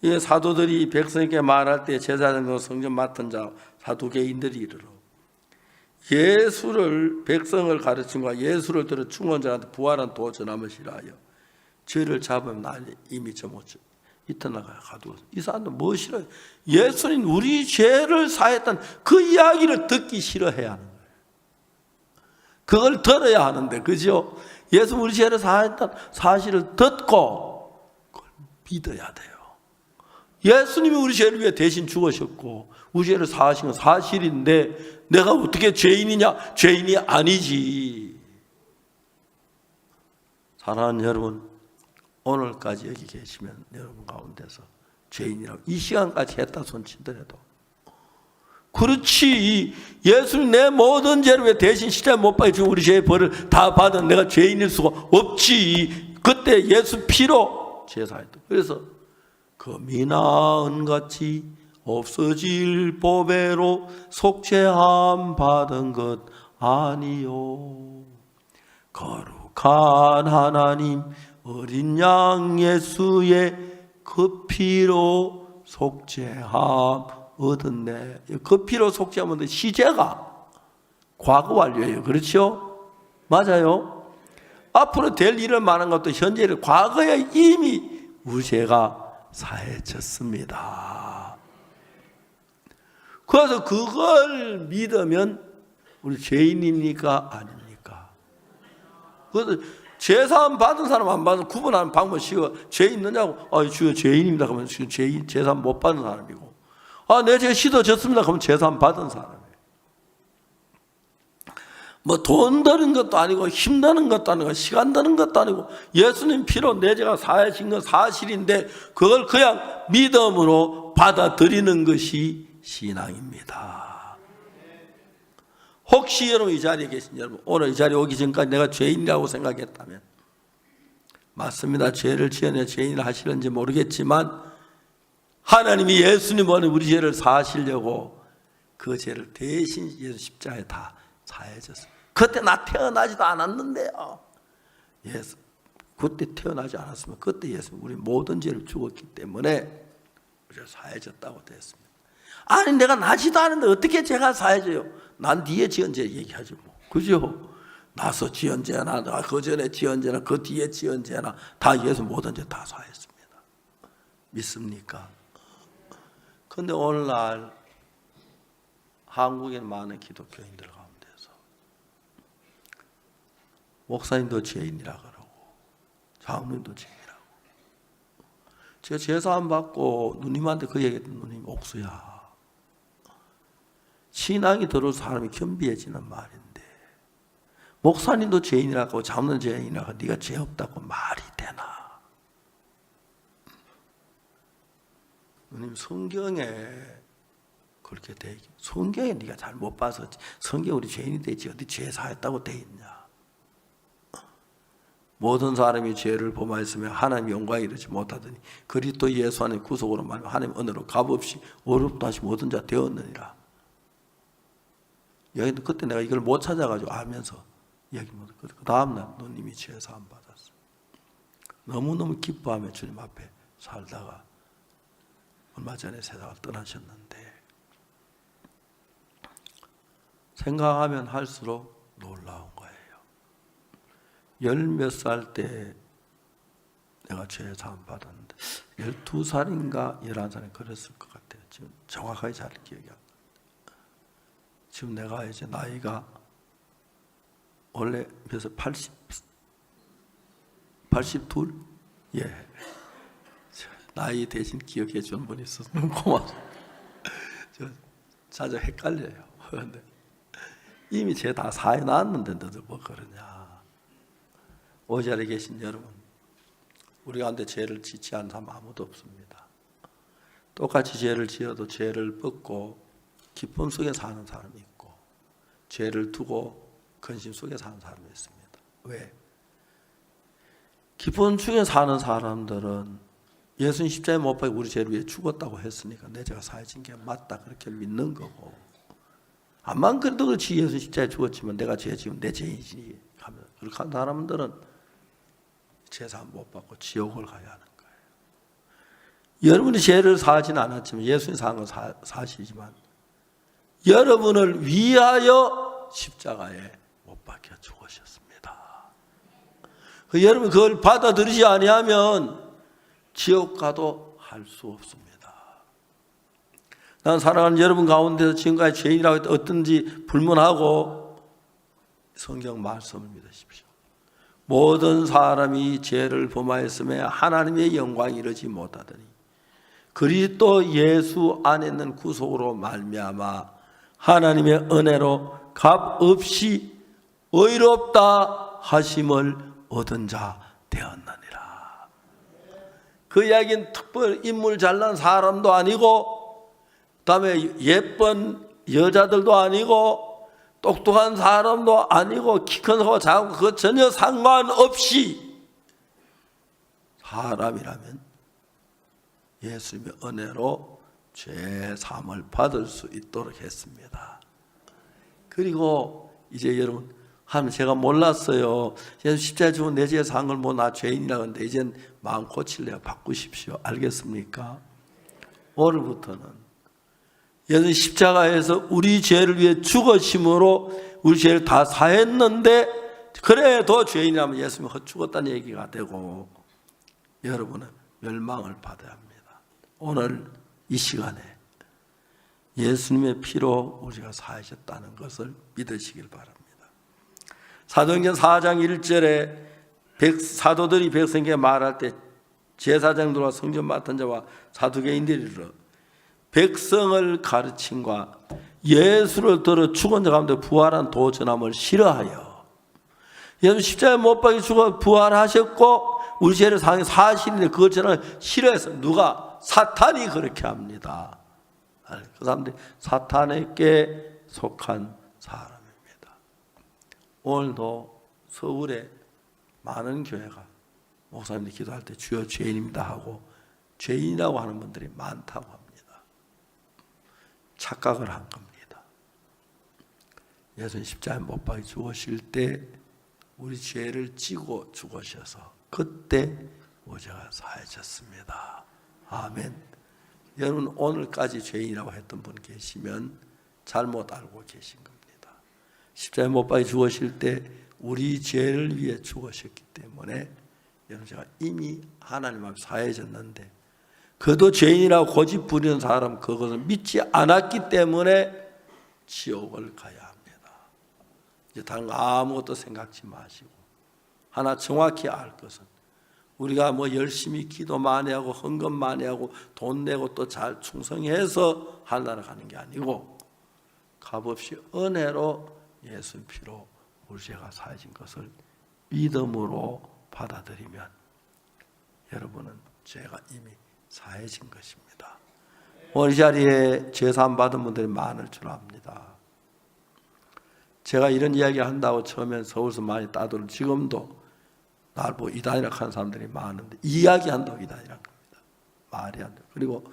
이 사도들이 백성에게 말할 때 제사장과 성전 맡은 자 사두개인들이 이르러 예수를, 백성을 가르친과 예수를 들어 죽은 자한테 부활한 도 전함을 싫어하여 죄를 잡으면 날 이미 저못죠. 이튿날 가두어. 이 사람들 뭐 싫어요? 예수님 우리 죄를 사했던 그 이야기를 듣기 싫어해야 하는 거예요. 그걸 들어야 하는데, 그죠? 예수 우리 죄를 사했던 사실을 듣고 그걸 믿어야 돼요. 예수님이 우리 죄를 위해 대신 죽으셨고 우리 죄를 사하신 건 사실인데 내가 어떻게 죄인이냐? 죄인이 아니지. 사랑하는 여러분, 오늘까지 여기 계시면 여러분 가운데서 죄인이라고 이 시간까지 했다 손치더라도, 그렇지, 예수님 내 모든 죄를 왜 대신 십자가에 못 박혀 우리 죄의 벌을 다 받은 내가 죄인일 수가 없지. 그때 예수 피로 죄 사했다. 그래서 그 미나은같이 없어질 보배로 속죄함 받은 것 아니요. 거룩한 하나님 어린 양 예수의 그 피로 속죄함 얻었네. 그 피로 속죄하면 시제가 과거 완료예요. 그렇죠? 맞아요. 앞으로 될 일을 말하는 것도 현재를, 과거에 이미 우리 죄가 사해졌습니다. 그래서 그걸 믿으면 우리 죄인입니까? 아닙니까? 그래서 죄사함 받은 사람 안 받은 구분하는 방법이 쉬워. 죄 있느냐고, 주여 죄인입니다. 그러면 죄사함 못 받은 사람이고, 내 죄 씻어졌습니다. 그러면 죄사함 받은 사람이에요. 뭐 돈 드는 것도 아니고 힘드는 것도 아니고 시간 드는 것도 아니고 예수님 피로 내 죄가 사해진 건 사실인데 그걸 그냥 믿음으로 받아들이는 것이 신앙입니다. 혹시 여러분 이 자리에 계신 여러분, 오늘 이 자리에 오기 전까지 내가 죄인이라고 생각했다면, 맞습니다. 죄를 지어내 죄인을 하시는지 모르겠지만 하나님이 예수님은 우리 죄를 사하시려고 그 죄를 대신 예수 십자가에 다 사해졌어요. 그때 나 태어나지도 않았는데요. 예수 그때 태어나지 않았으면 그때 예수 우리 모든 죄를 죽었기 때문에 우리가 사해졌다고 됐습니다. 아니 내가 나지도 않은데 어떻게 죄가 사해져요? 난 뒤에 지은 죄 얘기하지 뭐. 그죠? 나서 지은 죄나 그 전에 지은 죄나 그 뒤에 지은 죄나 다 예수 모든 죄 다 사했습니다. 믿습니까? 그런데 오늘날 한국에 많은 기독교인들 가운데서 목사님도 죄인이라 그러고 장로님도 죄인이라고. 제가 제사함 받고 누님한테 그 얘기했던, 누님 옥수야, 신앙이 들어올 사람이 겸비해지는 말인데 목사님도 죄인이라고 장로는 죄인이라고 네가 죄 없다고 말이 되나? 누님 성경에 그렇게 돼 있기, 성경에 네가 잘 못 봐서 성경 우리 죄인이 되지 어디 죄 사했다고 돼 있냐? 모든 사람이 죄를 범하였으며 하나님 영광에 이르지 못하더니 그리스도 예수 안에 구속으로 말하면 하나님 은혜로 값없이 어렵다 하시 모든 자 되었느니라. 여기도 그때 내가 이걸 못 찾아가지고 알면서 얘기 못. 그 다음날 누님이 죄 사함 받았어. 너무너무 기뻐하며 주님 앞에 살다가 얼마 전에 세상을 떠나셨는데, 생각하면 할수록 놀라운 거예요. 10몇 살 때 내가 죄 사함 받았는데 12살인가 11살인가 그랬을 것 같아요. 지금 정확하게 잘 기억이 안 나요. 지금 내가 이제 나이가 원래 그래서 82? 예. 나이 대신 기억해 주는 분이 있어서 너무 고마워요. 저 자주 헷갈려요. 그런데 이미 죄 다 사해 놨는데 너도 뭐 그러냐. 오 자리에 계신 여러분, 우리 가운데 죄를 짓지 않은 사람 아무도 없습니다. 똑같이 죄를 지어도 죄를 벗고 기쁨 속에 사는 사람이 있고 죄를 두고 근심 속에 사는 사람이 있습니다. 왜? 기쁨 속에 사는 사람들은 예수님 십자가에 못 박혀 우리 죄를 위해 죽었다고 했으니까 내 죄가 사해진 게 맞다 그렇게 믿는 거고, 암만 그래도 그렇지 예수님 십자가에 죽었지만 내가 죄 지으면 내 죄이지 하면 그렇게 하는 사람들은 제사함 못 받고 지옥을 가야 하는 거예요. 여러분이 죄를 사하지는 않았지만 예수님이 사한 건 사실이지만 여러분을 위하여 십자가에 못 박혀 죽으셨습니다. 여러분 그걸 받아들이지 아니하면 지옥 가도 할 수 없습니다. 난 사랑하는 여러분 가운데서 지금까지 죄인이라고 해도 어떤지 불문하고 성경 말씀을 믿으십시오. 모든 사람이 죄를 범하였음에 하나님의 영광이 이르지 못하더니 그리스도 예수 안에 있는 구속으로 말미암아 하나님의 은혜로 값없이 의롭다 하심을 얻은 자 되었느니라. 그 이야기는 특별 인물 잘난 사람도 아니고 그다음에 예쁜 여자들도 아니고 똑똑한 사람도 아니고 키 큰 사람도 작은 그 전혀 상관없이 사람이라면 예수님의 은혜로 죄 사함을 받을 수 있도록 했습니다. 그리고 이제 여러분 하나님 제가 몰랐어요. 예수 십자가에 죽은 내 죄에 산 걸 뭐 나 죄인이라고 하는데 이젠 마음 고칠래요. 바꾸십시오. 알겠습니까? 오늘부터는 예수 십자가에서 우리 죄를 위해 죽으심으로 우리 죄를 다 사했는데 그래도 죄인이라면 예수님이 죽었다는 얘기가 되고 여러분은 멸망을 받아야 합니다. 오늘 이 시간에 예수님의 피로 우리가 사하셨다는 것을 믿으시길 바랍니다. 사도행전 4장 1절에 사도들이 백성에게 말할 때 제사장들과 성전 맡은 자와 사두개인들이 이르러 백성을 가르침과 예수를 들어 죽은 자 가운데 부활한 도 전함을 싫어하여 예수 십자가에 못 박혀 죽어 부활하셨고 우리 죄를 사한 사실인데 그걸 저는 싫어해서 누가? 사탄이 그렇게 합니다. 그 사람들이 사탄에게 속한 사람입니다. 오늘도 서울에 많은 교회가 목사님들이 기도할 때 주여 죄인입니다 하고 죄인이라고 하는 분들이 많다고 합니다. 착각을 한 겁니다. 예수님 십자가에 못 박혀 죽으실 때 우리 죄를 지고 죽으셔서 그때 우리가 사해졌습니다. 아멘. 여러분 오늘까지 죄인이라고 했던 분 계시면 잘못 알고 계신 겁니다. 십자가에 못 박혀 죽으실 때 우리 죄를 위해 죽으셨기 때문에 여러분 제가 이미 하나님 앞에 사해졌는데 그도 죄인이라고 고집 부리는 사람 그것을 믿지 않았기 때문에 지옥을 가야 합니다. 이제 다른 거 아무것도 생각지 마시고 하나 정확히 알 것은 우리가 뭐 열심히 기도 많이 하고 헌금 많이 하고 돈 내고 또 잘 충성해서 하늘나라 가는 게 아니고 값없이 은혜로 예수 피로 우리 죄가 사해진 것을 믿음으로 받아들이면 여러분은 죄가 이미 사해진 것입니다. 오늘 이 자리에 죄사함 받은 분들이 많을 줄 압니다. 제가 이런 이야기 한다고 처음엔 서울서 많이 따돌고 지금도 날 보고 이단이라고 하는 사람들이 많은데 이야기한다고 이단이라는 겁니다. 말이 안 돼요. 그리고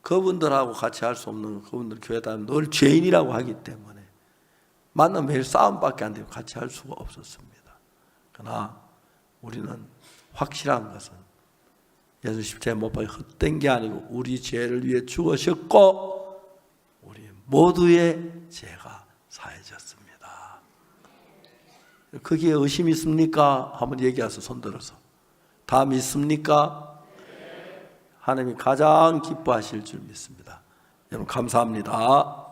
그분들하고 같이 할 수 없는 그분들 교회 다니면 늘 죄인이라고 하기 때문에 만나면 매일 싸움밖에 안 되고 같이 할 수가 없었습니다. 그러나 우리는 확실한 것은 예수 십자가에 못 박혀 헛된 게 아니고 우리 죄를 위해 죽으셨고 우리 모두의 죄가 사해졌습니다. 거기에 의심 있습니까? 한번 얘기하세요. 손들어서. 다 믿습니까? 하나님이 가장 기뻐하실 줄 믿습니다. 여러분 감사합니다.